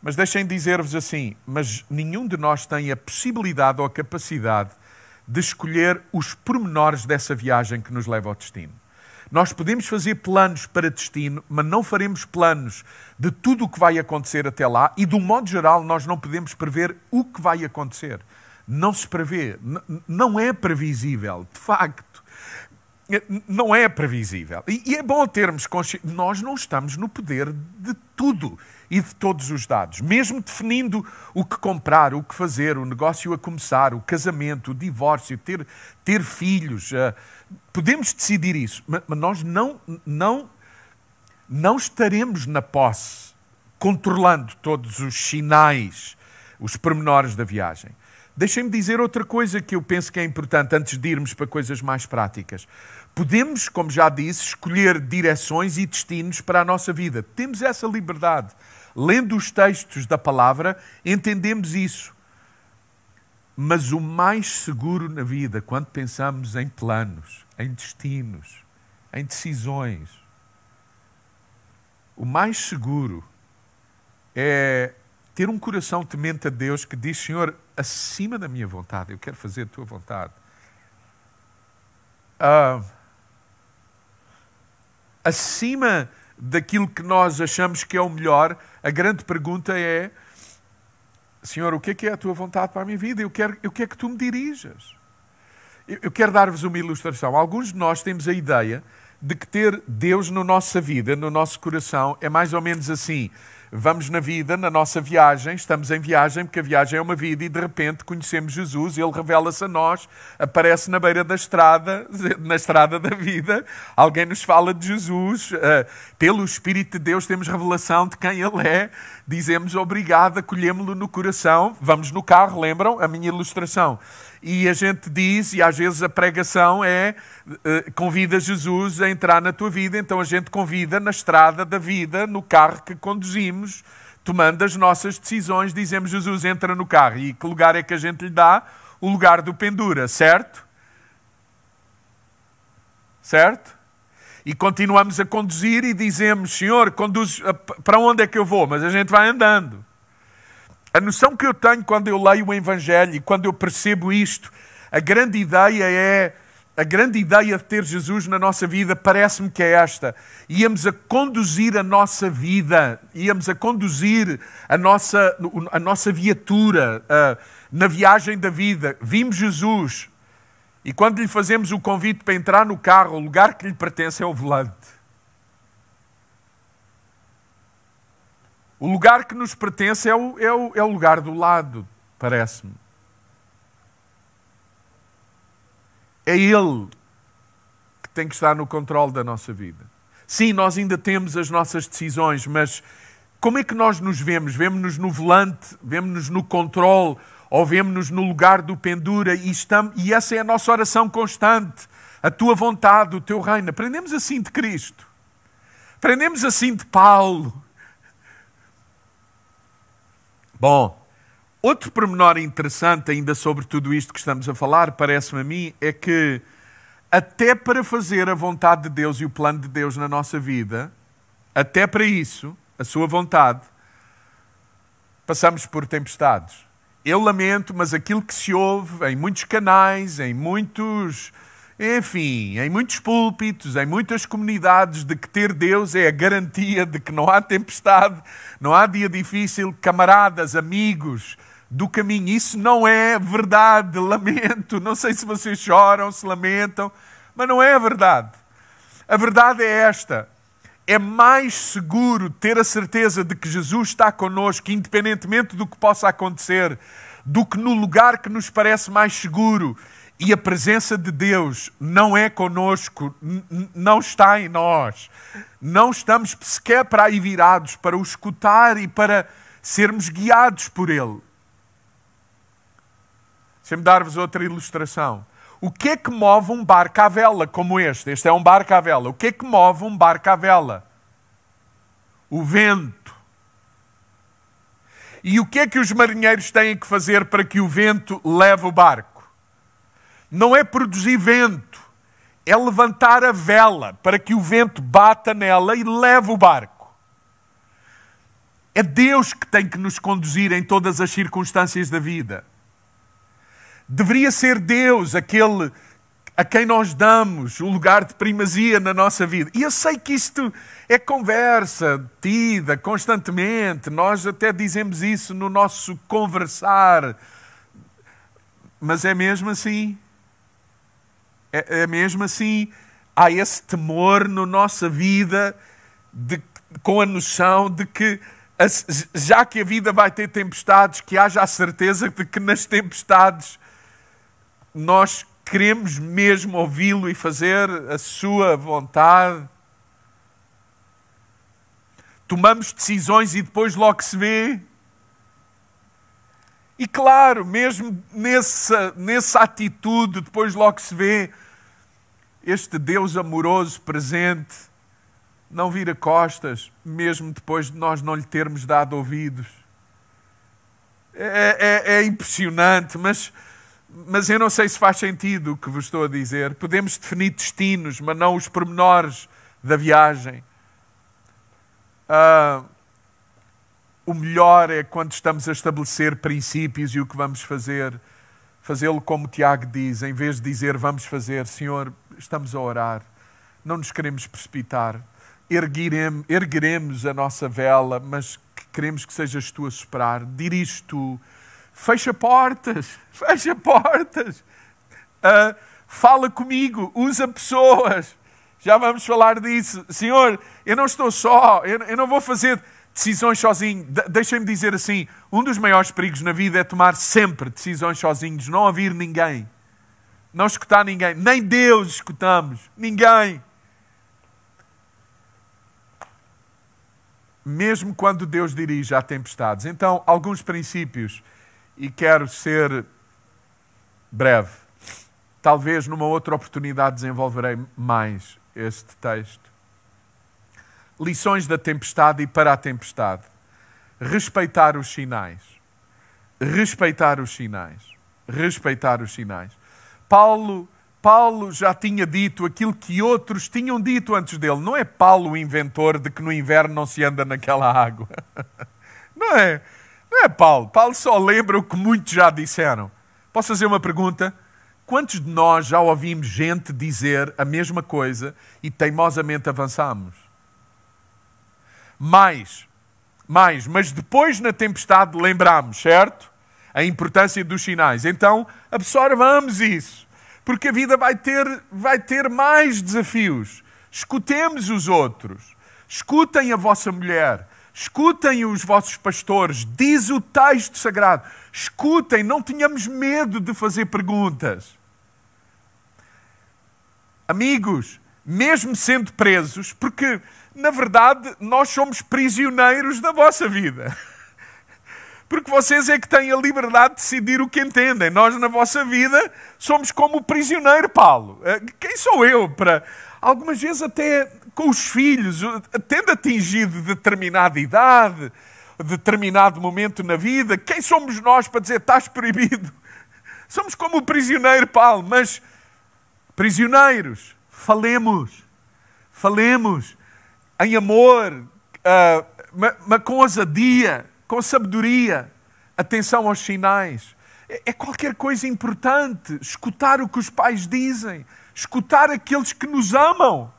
E: mas deixem dizer-vos assim, mas nenhum de nós tem a possibilidade ou a capacidade de escolher os pormenores dessa viagem que nos leva ao destino. Nós podemos fazer planos para destino, mas não faremos planos de tudo o que vai acontecer até lá e, de um modo geral, nós não podemos prever o que vai acontecer. Não se prevê, não é previsível, de facto. Não é previsível. E é bom termos consciência. Nós não estamos no poder de tudo e de todos os dados. Mesmo definindo o que comprar, o que fazer, o negócio a começar, o casamento, o divórcio, ter filhos. Podemos decidir isso, mas nós não estaremos na posse, controlando todos os sinais, os pormenores da viagem. Deixem-me dizer outra coisa que eu penso que é importante antes de irmos para coisas mais práticas. Podemos, como já disse, escolher direções e destinos para a nossa vida. Temos essa liberdade. Lendo os textos da palavra, entendemos isso. Mas o mais seguro na vida, quando pensamos em planos, em destinos, em decisões, o mais seguro é ter um coração temente a Deus que diz: Senhor, acima da minha vontade, eu quero fazer a tua vontade. Acima daquilo que nós achamos que é o melhor, a grande pergunta é: Senhor, o que é a tua vontade para a minha vida? Eu quero que tu me dirijas. Eu quero dar-vos uma ilustração. Alguns de nós temos a ideia de que ter Deus na nossa vida, no nosso coração, é mais ou menos assim. Vamos na vida, na nossa viagem, estamos em viagem, porque a viagem é uma vida e de repente conhecemos Jesus, Ele revela-se a nós, aparece na beira da estrada, na estrada da vida, alguém nos fala de Jesus, pelo Espírito de Deus temos revelação de quem Ele é, dizemos obrigado, acolhemos-lo no coração, vamos no carro, lembram a minha ilustração? E a gente diz, e às vezes a pregação é, convida Jesus a entrar na tua vida, então a gente convida na estrada da vida, no carro que conduzimos, tomando as nossas decisões, dizemos: Jesus, entra no carro. E que lugar é que a gente lhe dá? O lugar do pendura, certo? Certo? E continuamos a conduzir e dizemos: Senhor, conduz, para onde é que eu vou? Mas a gente vai andando. A noção que eu tenho quando eu leio o Evangelho e quando eu percebo isto, a grande ideia de ter Jesus na nossa vida parece-me que é esta. Íamos a conduzir a nossa vida, íamos a conduzir a nossa viatura na viagem da vida. Vimos Jesus E quando lhe fazemos o convite para entrar no carro, o lugar que lhe pertence é o volante. O lugar que nos pertence é o lugar do lado, parece-me. É Ele que tem que estar no controle da nossa vida. Sim, nós ainda temos as nossas decisões, mas como é que nós nos vemos? Vemo-nos no volante, vemo-nos no controle, ou vemo-nos no lugar do pendura, e essa é a nossa oração constante. A tua vontade, o teu reino. Aprendemos assim de Cristo. Aprendemos assim de Paulo. Bom, outro pormenor interessante ainda sobre tudo isto que estamos a falar, parece-me a mim, é que até para fazer a vontade de Deus e o plano de Deus na nossa vida, até para isso, a sua vontade, passamos por tempestades. Eu lamento, mas aquilo que se ouve em muitos canais, em muitos púlpitos, em muitas comunidades, de que ter Deus é a garantia de que não há tempestade, não há dia difícil, camaradas, amigos do caminho. Isso não é verdade, lamento. Não sei se vocês choram, se lamentam, mas não é a verdade. A verdade é esta. É mais seguro ter a certeza de que Jesus está connosco, independentemente do que possa acontecer, do que no lugar que nos parece mais seguro. E a presença de Deus não é connosco, não está em nós. Não estamos sequer para aí virados, para o escutar e para sermos guiados por Ele. Deixa-me dar-vos outra ilustração. O que é que move um barco à vela como este? Este é um barco à vela. O que é que move um barco à vela? O vento. E o que é que os marinheiros têm que fazer para que o vento leve o barco? Não é produzir vento, é levantar a vela para que o vento bata nela e leve o barco. É Deus que tem que nos conduzir em todas as circunstâncias da vida. Deveria ser Deus aquele a quem nós damos o lugar de primazia na nossa vida. E eu sei que isto é conversa tida constantemente, nós até dizemos isso no nosso conversar, mas é mesmo assim. É mesmo assim. Há esse temor na nossa vida, com a noção de que, já que a vida vai ter tempestades, que haja a certeza de que nas tempestades nós queremos mesmo ouvi-lo e fazer a sua vontade. Tomamos decisões e depois logo se vê. E claro, mesmo nessa atitude, depois logo se vê, este Deus amoroso, presente, não vira costas, mesmo depois de nós não lhe termos dado ouvidos. É impressionante, mas eu não sei se faz sentido o que vos estou a dizer. Podemos definir destinos, mas não os pormenores da viagem. O melhor é quando estamos a estabelecer princípios e o que vamos fazer. Fazê-lo como Tiago diz, em vez de dizer vamos fazer, Senhor, estamos a orar, não nos queremos precipitar, ergueremos a nossa vela, mas queremos que sejas tu a soprar, dirige tu, fecha portas, fala comigo, usa pessoas, já vamos falar disso. Senhor, eu não estou só, eu não vou fazer decisões sozinho. Deixem-me dizer assim, um dos maiores perigos na vida é tomar sempre decisões sozinhos, não ouvir ninguém, não escutar ninguém, nem Deus escutamos, ninguém. Mesmo quando Deus dirige, há tempestades. Então, alguns princípios, e quero ser breve. Talvez numa outra oportunidade desenvolverei mais este texto. Lições da tempestade e para a tempestade. Respeitar os sinais. Respeitar os sinais. Respeitar os sinais. Paulo já tinha dito aquilo que outros tinham dito antes dele. Não é Paulo o inventor de que no inverno não se anda naquela água. Não é Paulo. Paulo só lembra o que muitos já disseram. Posso fazer uma pergunta? Quantos de nós já ouvimos gente dizer a mesma coisa e teimosamente avançamos? Mais, mas depois na tempestade lembramos, certo? A importância dos sinais. Então absorvamos isso. porque a vida vai ter mais desafios. Escutemos os outros. Escutem a vossa mulher. Escutem os vossos pastores. Diz o texto sagrado. Escutem, não tenhamos medo de fazer perguntas. Amigos, mesmo sendo presos, porque, na verdade, nós somos prisioneiros da vossa vida. Porque vocês é que têm a liberdade de decidir o que entendem. Nós, na vossa vida, somos como o prisioneiro, Paulo. Quem sou eu para... Algumas vezes até com os filhos, tendo atingido determinada idade, determinado momento na vida, quem somos nós para dizer estás proibido? Somos como o prisioneiro, Paulo, mas prisioneiros, falemos em amor, mas com ousadia, com sabedoria, atenção aos sinais. É qualquer coisa importante, escutar o que os pais dizem, escutar aqueles que nos amam.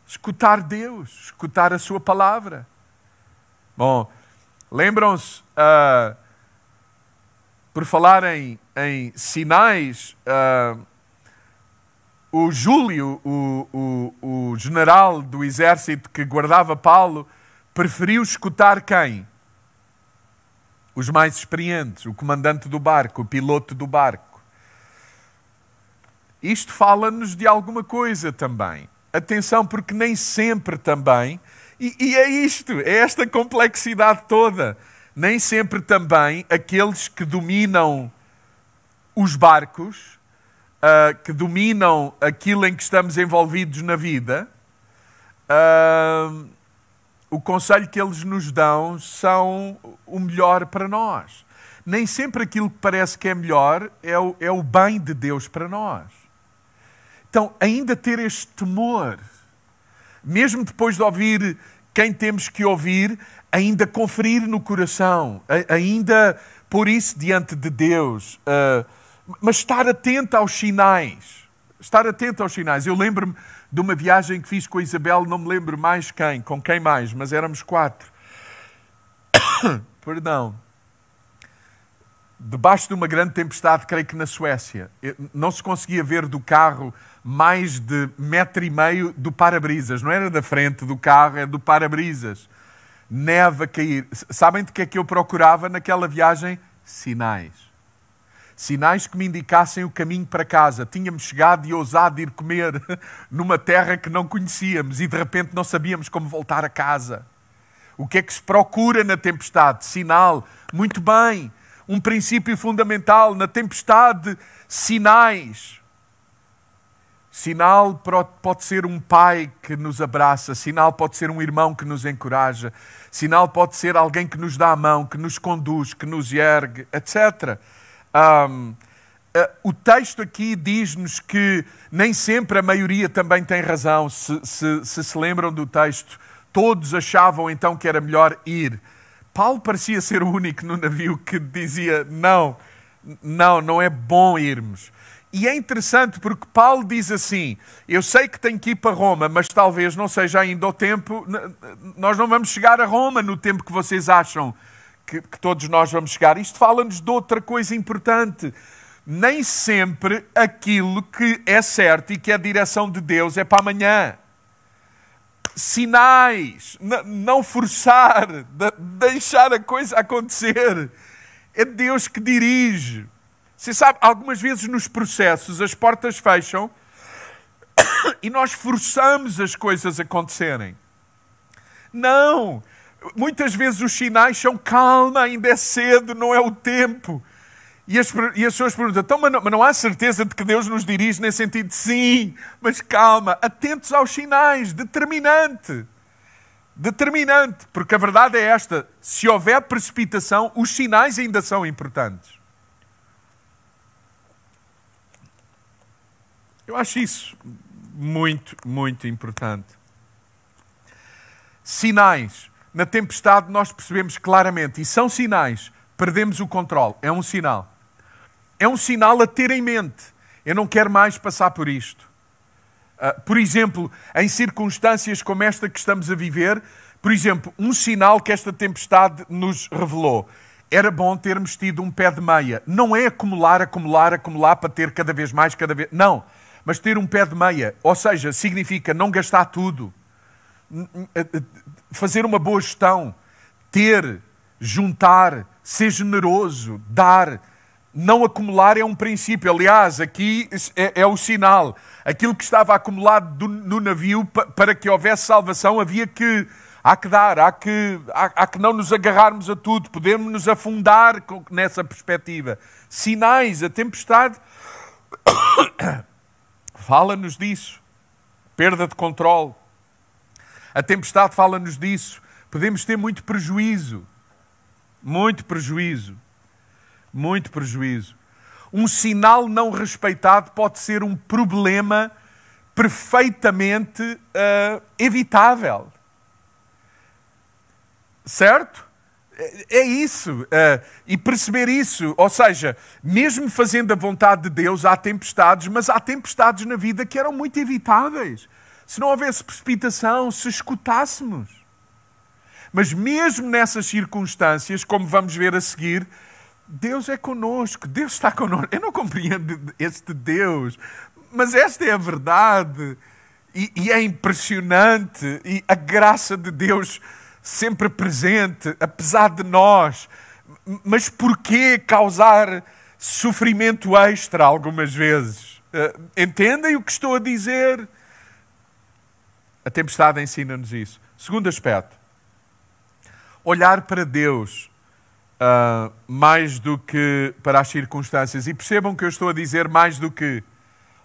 E: Escutar Deus, escutar a sua palavra. Bom, lembram-se, por falar em sinais, o Júlio, o general do exército que guardava Paulo, preferiu escutar quem? Os mais experientes, o comandante do barco, o piloto do barco. Isto fala-nos de alguma coisa também. Atenção, porque nem sempre também, e é isto, é esta complexidade toda, nem sempre também aqueles que dominam os barcos, que dominam aquilo em que estamos envolvidos na vida, o conselho que eles nos dão são o melhor para nós. Nem sempre aquilo que parece que é melhor é o bem de Deus para nós. Então, ainda ter este temor, mesmo depois de ouvir quem temos que ouvir, ainda conferir no coração, ainda pôr isso diante de Deus, mas estar atento aos sinais. Estar atento aos sinais. Eu lembro-me de uma viagem que fiz com a Isabel, não me lembro mais com quem mais, mas éramos 4. Perdão. Debaixo de uma grande tempestade, creio que na Suécia, não se conseguia ver do carro mais de 1,5 metro do para-brisas. Não era da frente do carro, era do para-brisas. Neve a cair. Sabem de que é que eu procurava naquela viagem? Sinais. Sinais que me indicassem o caminho para casa. Tínhamos chegado e ousado ir comer numa terra que não conhecíamos e de repente não sabíamos como voltar a casa. O que é que se procura na tempestade? Sinal. Muito bem. Um princípio fundamental na tempestade, sinais. Sinal pode ser um pai que nos abraça, sinal pode ser um irmão que nos encoraja, sinal pode ser alguém que nos dá a mão, que nos conduz, que nos ergue, etc. O texto aqui diz-nos que nem sempre a maioria também tem razão. Se lembram do texto, todos achavam então que era melhor ir. Paulo parecia ser o único no navio que dizia não é bom irmos. E é interessante porque Paulo diz assim, eu sei que tenho que ir para Roma, mas talvez não seja ainda o tempo, nós não vamos chegar a Roma no tempo que vocês acham que todos nós vamos chegar. Isto fala-nos de outra coisa importante. Nem sempre aquilo que é certo e que é a direção de Deus é para amanhã. Sinais, não forçar, deixar a coisa acontecer. É Deus que dirige. Você sabe, algumas vezes nos processos as portas fecham e nós forçamos as coisas a acontecerem. Não! Muitas vezes os sinais são calma, ainda é cedo, não é o tempo. E as pessoas perguntam, então, mas não há certeza de que Deus nos dirige nesse sentido? Sim, mas calma, atentos aos sinais, determinante. Determinante, porque a verdade é esta, se houver precipitação, os sinais ainda são importantes. Eu acho isso muito, muito importante. Sinais. Na tempestade nós percebemos claramente, e são sinais, perdemos o controle. É um sinal. É um sinal a ter em mente. Eu não quero mais passar por isto. Por exemplo, em circunstâncias como esta que estamos a viver, por exemplo, um sinal que esta tempestade nos revelou era bom termos tido um pé de meia. Não é acumular para ter cada vez mais, Não, mas ter um pé de meia. Ou seja, significa não gastar tudo. Fazer uma boa gestão. Ter, juntar, ser generoso, dar. Não acumular é um princípio. Aliás, aqui é o sinal. Aquilo que estava acumulado no navio, para que houvesse salvação, há que dar, há que não nos agarrarmos a tudo, podemos nos afundar nessa perspectiva. Sinais, a tempestade fala-nos disso. Perda de controle. A tempestade fala-nos disso. Podemos ter muito prejuízo. Muito prejuízo. Muito prejuízo. Um sinal não respeitado pode ser um problema perfeitamente evitável. Certo? É isso. E perceber isso. Ou seja, mesmo fazendo a vontade de Deus, há tempestades, mas há tempestades na vida que eram muito evitáveis. Se não houvesse precipitação, se escutássemos. Mas mesmo nessas circunstâncias, como vamos ver a seguir, Deus é connosco, Deus está connosco. Eu não compreendo este Deus, mas esta é a verdade. E é impressionante. E a graça de Deus sempre presente, apesar de nós. Mas porquê causar sofrimento extra algumas vezes? Entendem o que estou a dizer? A tempestade ensina-nos isso. Segundo aspecto. Olhar para Deus mais do que para as circunstâncias. E percebam que eu estou a dizer mais do que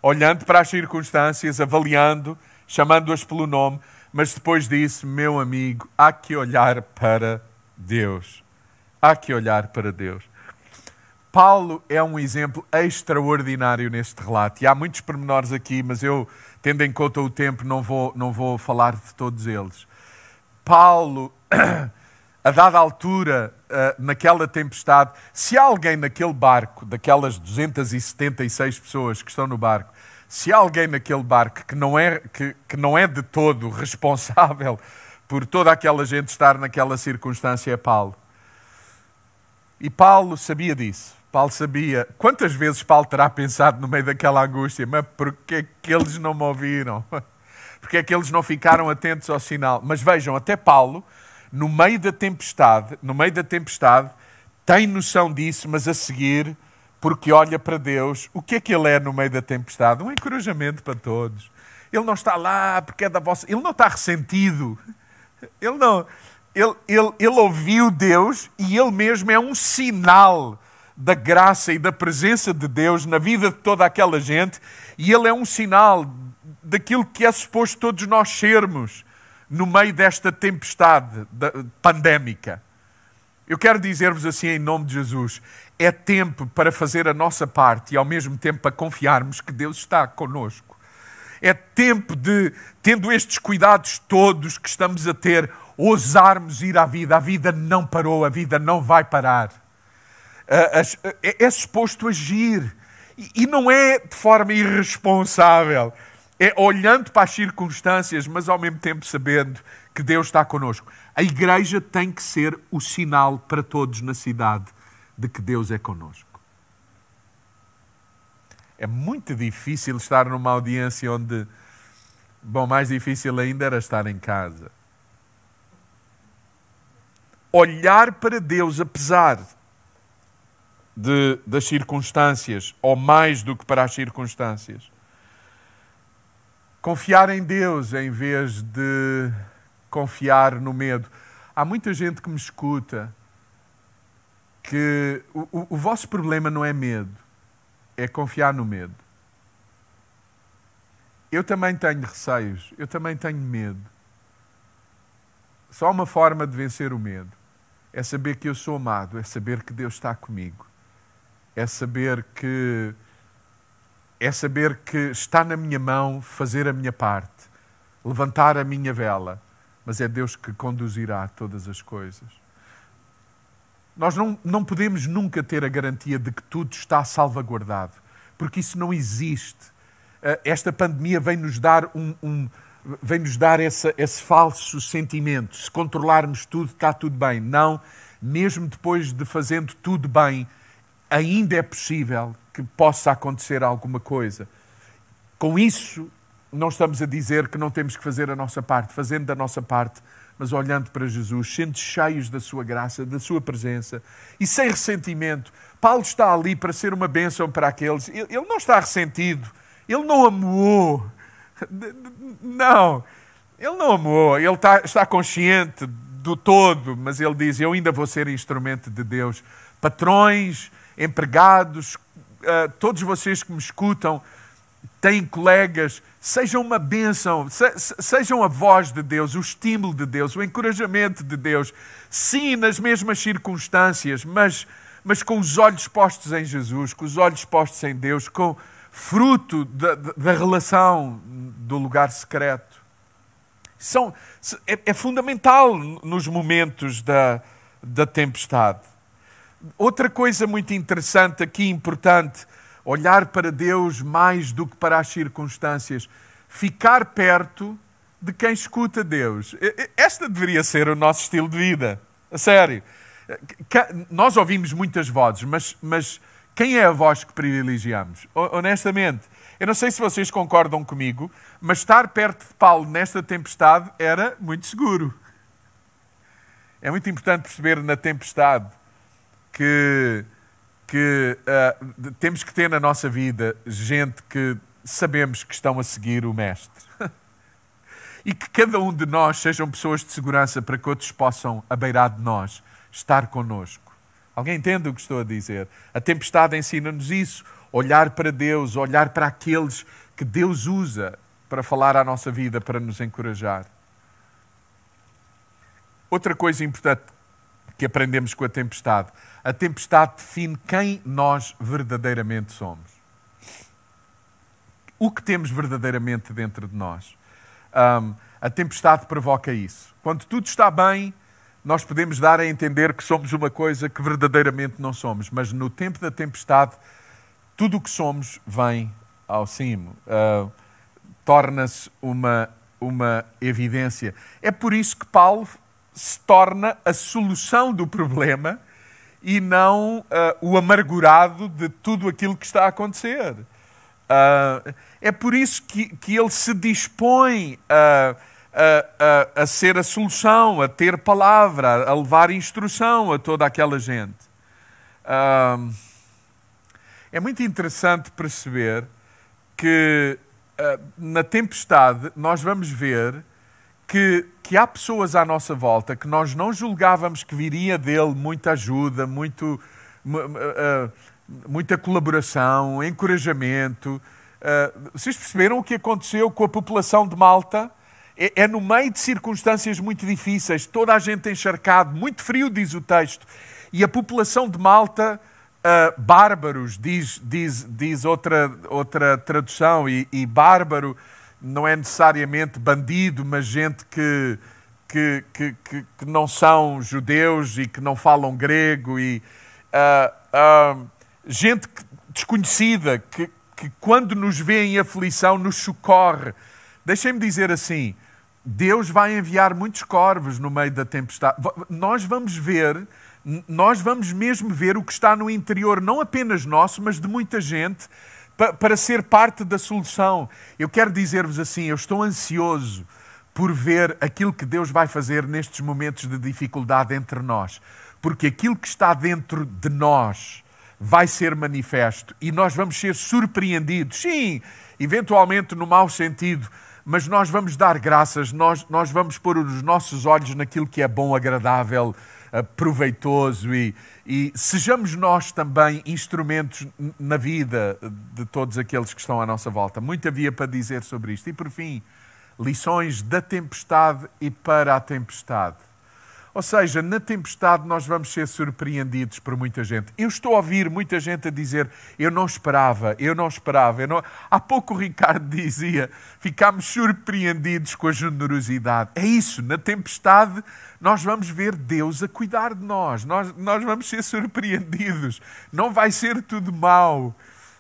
E: olhando para as circunstâncias, avaliando, chamando-as pelo nome, mas depois disso, meu amigo, há que olhar para Deus. Há que olhar para Deus. Paulo é um exemplo extraordinário neste relato. E há muitos pormenores aqui, mas eu, tendo em conta o tempo, não vou falar de todos eles. Paulo, a dada altura, naquela tempestade, se há alguém naquele barco, daquelas 276 pessoas que estão no barco, se há alguém naquele barco que não é de todo responsável por toda aquela gente estar naquela circunstância, é Paulo. E Paulo sabia disso. Paulo sabia. Quantas vezes Paulo terá pensado no meio daquela angústia? Mas porquê é que eles não me ouviram? Porquê é que eles não ficaram atentos ao sinal? Mas vejam, até Paulo, no meio da tempestade, tem noção disso, mas a seguir, porque olha para Deus, o que é que ele é no meio da tempestade? Um encorajamento para todos. Ele não está lá porque é da vossa... Ele não está ressentido. Ele ouviu Deus e ele mesmo é um sinal da graça e da presença de Deus na vida de toda aquela gente, e ele é um sinal daquilo que é suposto todos nós sermos no meio desta tempestade pandémica. Eu quero dizer-vos assim, em nome de Jesus, é tempo para fazer a nossa parte e ao mesmo tempo para confiarmos que Deus está connosco. É tempo de, tendo estes cuidados todos que estamos a ter, ousarmos ir à vida. A vida não parou, a vida não vai parar. É suposto agir. E não é de forma irresponsável. É olhando para as circunstâncias, mas ao mesmo tempo sabendo que Deus está connosco. A igreja tem que ser o sinal para todos na cidade de que Deus é connosco. É muito difícil estar numa audiência onde... Bom, mais difícil ainda era estar em casa. Olhar para Deus, apesar das circunstâncias, ou mais do que para as circunstâncias. Confiar em Deus em vez de confiar no medo. Há muita gente que me escuta que o vosso problema não é medo, é confiar no medo. Eu também tenho receios, eu também tenho medo. Só uma forma de vencer o medo é saber que eu sou amado, é saber que Deus está comigo, é saber que está na minha mão fazer a minha parte, levantar a minha vela, mas é Deus que conduzirá todas as coisas. Nós não podemos nunca ter a garantia de que tudo está salvaguardado, porque isso não existe. Esta pandemia vem-nos dar esse falso sentimento. Se controlarmos tudo, está tudo bem. Não, mesmo depois de fazendo tudo bem, ainda é possível que possa acontecer alguma coisa. Com isso, não estamos a dizer que não temos que fazer a nossa parte, fazendo da nossa parte, mas olhando para Jesus, sendo cheios da sua graça, da sua presença e sem ressentimento. Paulo está ali para ser uma bênção para aqueles. Ele não está ressentido, ele não amoou. Não, ele não amou, ele está consciente do todo, mas ele diz, eu ainda vou ser instrumento de Deus. Patrões, empregados, todos vocês que me escutam, têm colegas, sejam uma bênção, sejam a voz de Deus, o estímulo de Deus, o encorajamento de Deus. Sim, nas mesmas circunstâncias, mas com os olhos postos em Jesus, com os olhos postos em Deus, com fruto da relação do lugar secreto. É fundamental nos momentos da tempestade. Outra coisa muito interessante aqui, importante, olhar para Deus mais do que para as circunstâncias. Ficar perto de quem escuta Deus. Esta deveria ser o nosso estilo de vida. A sério. Nós ouvimos muitas vozes, mas quem é a voz que privilegiamos? Honestamente, eu não sei se vocês concordam comigo, mas estar perto de Paulo nesta tempestade era muito seguro. É muito importante perceber na tempestade que temos que ter na nossa vida gente que sabemos que estão a seguir o Mestre. E que cada um de nós sejam pessoas de segurança para que outros possam, à beirada de nós, estar connosco. Alguém entende o que estou a dizer? A tempestade ensina-nos isso. Olhar para Deus, olhar para aqueles que Deus usa para falar à nossa vida, para nos encorajar. Outra coisa importante que aprendemos com a tempestade define quem nós verdadeiramente somos. O que temos verdadeiramente dentro de nós. A tempestade provoca isso. Quando tudo está bem, nós podemos dar a entender que somos uma coisa que verdadeiramente não somos. Mas no tempo da tempestade, tudo o que somos vem ao cimo. Torna-se uma evidência. É por isso que Paulo se torna a solução do problema e não o amargurado de tudo aquilo que está a acontecer. É por isso que ele se dispõe a ser a solução, a ter palavra, a levar instrução a toda aquela gente. É muito interessante perceber que na tempestade nós vamos ver que há pessoas à nossa volta que nós não julgávamos que viria dele muita ajuda, muita colaboração, encorajamento. Vocês perceberam o que aconteceu com a população de Malta? É no meio de circunstâncias muito difíceis, toda a gente encharcado, muito frio, diz o texto, e a população de Malta, bárbaros, diz outra tradução, e bárbaro não é necessariamente bandido, mas gente que não são judeus e que não falam grego, e gente desconhecida que quando nos vê em aflição nos socorre. Deixem-me dizer assim, Deus vai enviar muitos corvos no meio da tempestade. Nós vamos mesmo ver o que está no interior, não apenas nosso, mas de muita gente, para ser parte da solução. Eu quero dizer-vos assim, eu estou ansioso por ver aquilo que Deus vai fazer nestes momentos de dificuldade entre nós. Porque aquilo que está dentro de nós vai ser manifesto e nós vamos ser surpreendidos. Sim, eventualmente no mau sentido, mas nós vamos dar graças, nós vamos pôr os nossos olhos naquilo que é bom, agradável, proveitoso e sejamos nós também instrumentos na vida de todos aqueles que estão à nossa volta. Muito havia para dizer sobre isto. E por fim, lições da tempestade e para a tempestade. Ou seja, na tempestade nós vamos ser surpreendidos por muita gente. Eu estou a ouvir muita gente a dizer, eu não esperava. Há pouco o Ricardo dizia, ficámos surpreendidos com a generosidade. É isso, na tempestade nós vamos ver Deus a cuidar de nós. Nós vamos ser surpreendidos. Não vai ser tudo mau.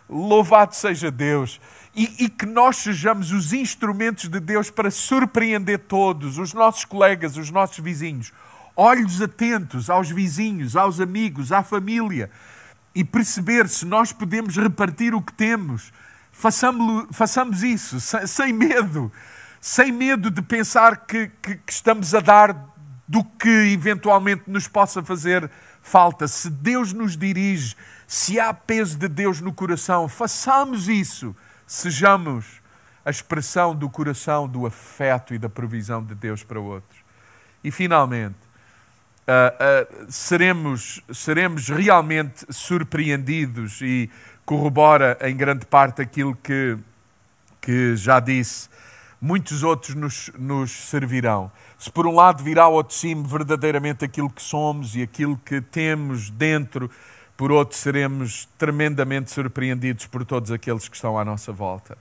E: Louvado seja Deus. E que nós sejamos os instrumentos de Deus para surpreender todos, os nossos colegas, os nossos vizinhos. olhos atentos aos vizinhos, aos amigos, à família, e perceber se nós podemos repartir o que temos. Façamos isso, sem medo de pensar que estamos a dar do que eventualmente nos possa fazer falta. Se Deus nos dirige, se há peso de Deus no coração, façamos isso. Sejamos a expressão do coração, do afeto e da provisão de Deus para outros. E finalmente, seremos realmente surpreendidos, e corrobora em grande parte aquilo que já disse. Muitos outros nos servirão. Se por um lado virá ao de cima verdadeiramente aquilo que somos e aquilo que temos dentro, por outro seremos tremendamente surpreendidos por todos aqueles que estão à nossa volta.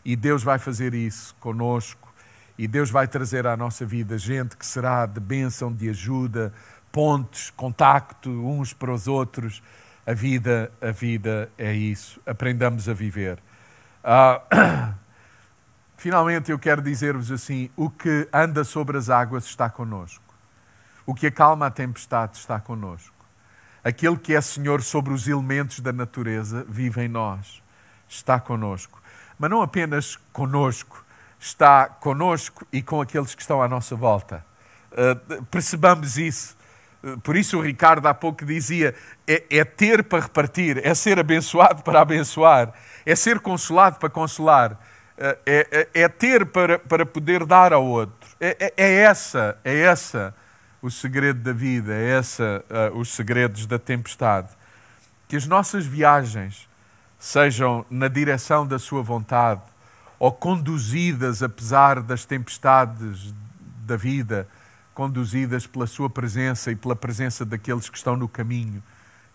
E: E Deus vai fazer isso conosco, e Deus vai trazer à nossa vida gente que será de bênção, de ajuda, pontes, contacto uns para os outros. A vida é isso. Aprendamos a viver. Finalmente eu quero dizer-vos assim: o que anda sobre as águas está connosco. O que acalma a tempestade está connosco. Aquele que é Senhor sobre os elementos da natureza vive em nós, está connosco. Mas não apenas connosco, está connosco e com aqueles que estão à nossa volta. Percebamos isso. Por isso o Ricardo há pouco dizia, é ter para repartir, é ser abençoado para abençoar, é ser consolado para consolar, é ter para poder dar ao outro. É essa o segredo da vida, é essa os segredos da tempestade. Que as nossas viagens sejam na direção da sua vontade, ou conduzidas, apesar das tempestades da vida, conduzidas pela sua presença e pela presença daqueles que estão no caminho,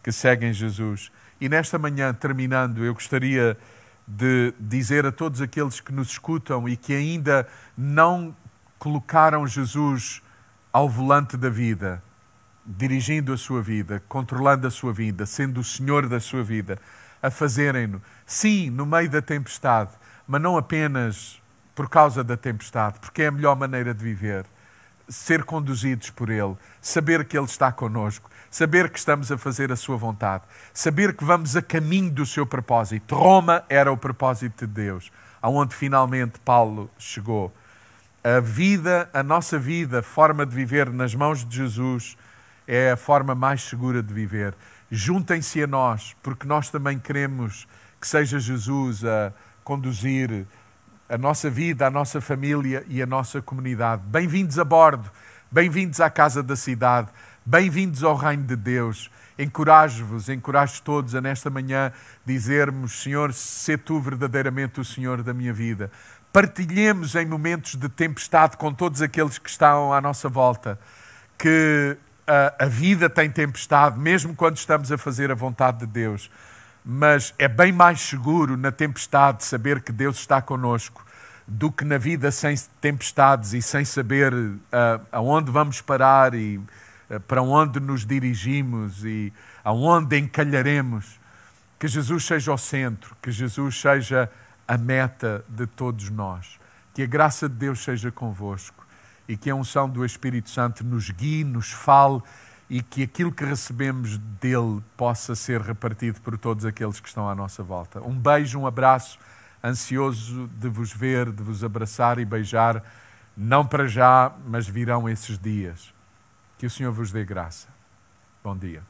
E: que seguem Jesus. E nesta manhã, terminando, eu gostaria de dizer a todos aqueles que nos escutam e que ainda não colocaram Jesus ao volante da vida, dirigindo a sua vida, controlando a sua vida, sendo o Senhor da sua vida, a fazerem-no, sim, no meio da tempestade, mas não apenas por causa da tempestade, porque é a melhor maneira de viver. Ser conduzidos por Ele, saber que Ele está connosco, saber que estamos a fazer a sua vontade, saber que vamos a caminho do seu propósito. Roma era o propósito de Deus, aonde finalmente Paulo chegou. A nossa vida, a forma de viver nas mãos de Jesus é a forma mais segura de viver. Juntem-se a nós, porque nós também queremos que seja Jesus a conduzir a nossa vida, a nossa família e a nossa comunidade. Bem-vindos a bordo, bem-vindos à casa da cidade, bem-vindos ao reino de Deus. Encorajo todos a nesta manhã dizermos: Senhor, sê Tu verdadeiramente o Senhor da minha vida. Partilhemos em momentos de tempestade com todos aqueles que estão à nossa volta, que a vida tem tempestade, mesmo quando estamos a fazer a vontade de Deus. Mas é bem mais seguro na tempestade saber que Deus está connosco do que na vida sem tempestades e sem saber aonde vamos parar e para onde nos dirigimos e aonde encalharemos. Que Jesus seja o centro, que Jesus seja a meta de todos nós. Que a graça de Deus seja convosco e que a unção do Espírito Santo nos guie, nos fale e que aquilo que recebemos dele possa ser repartido por todos aqueles que estão à nossa volta. Um beijo, um abraço, ansioso de vos ver, de vos abraçar e beijar, não para já, mas virão esses dias. Que o Senhor vos dê graça. Bom dia.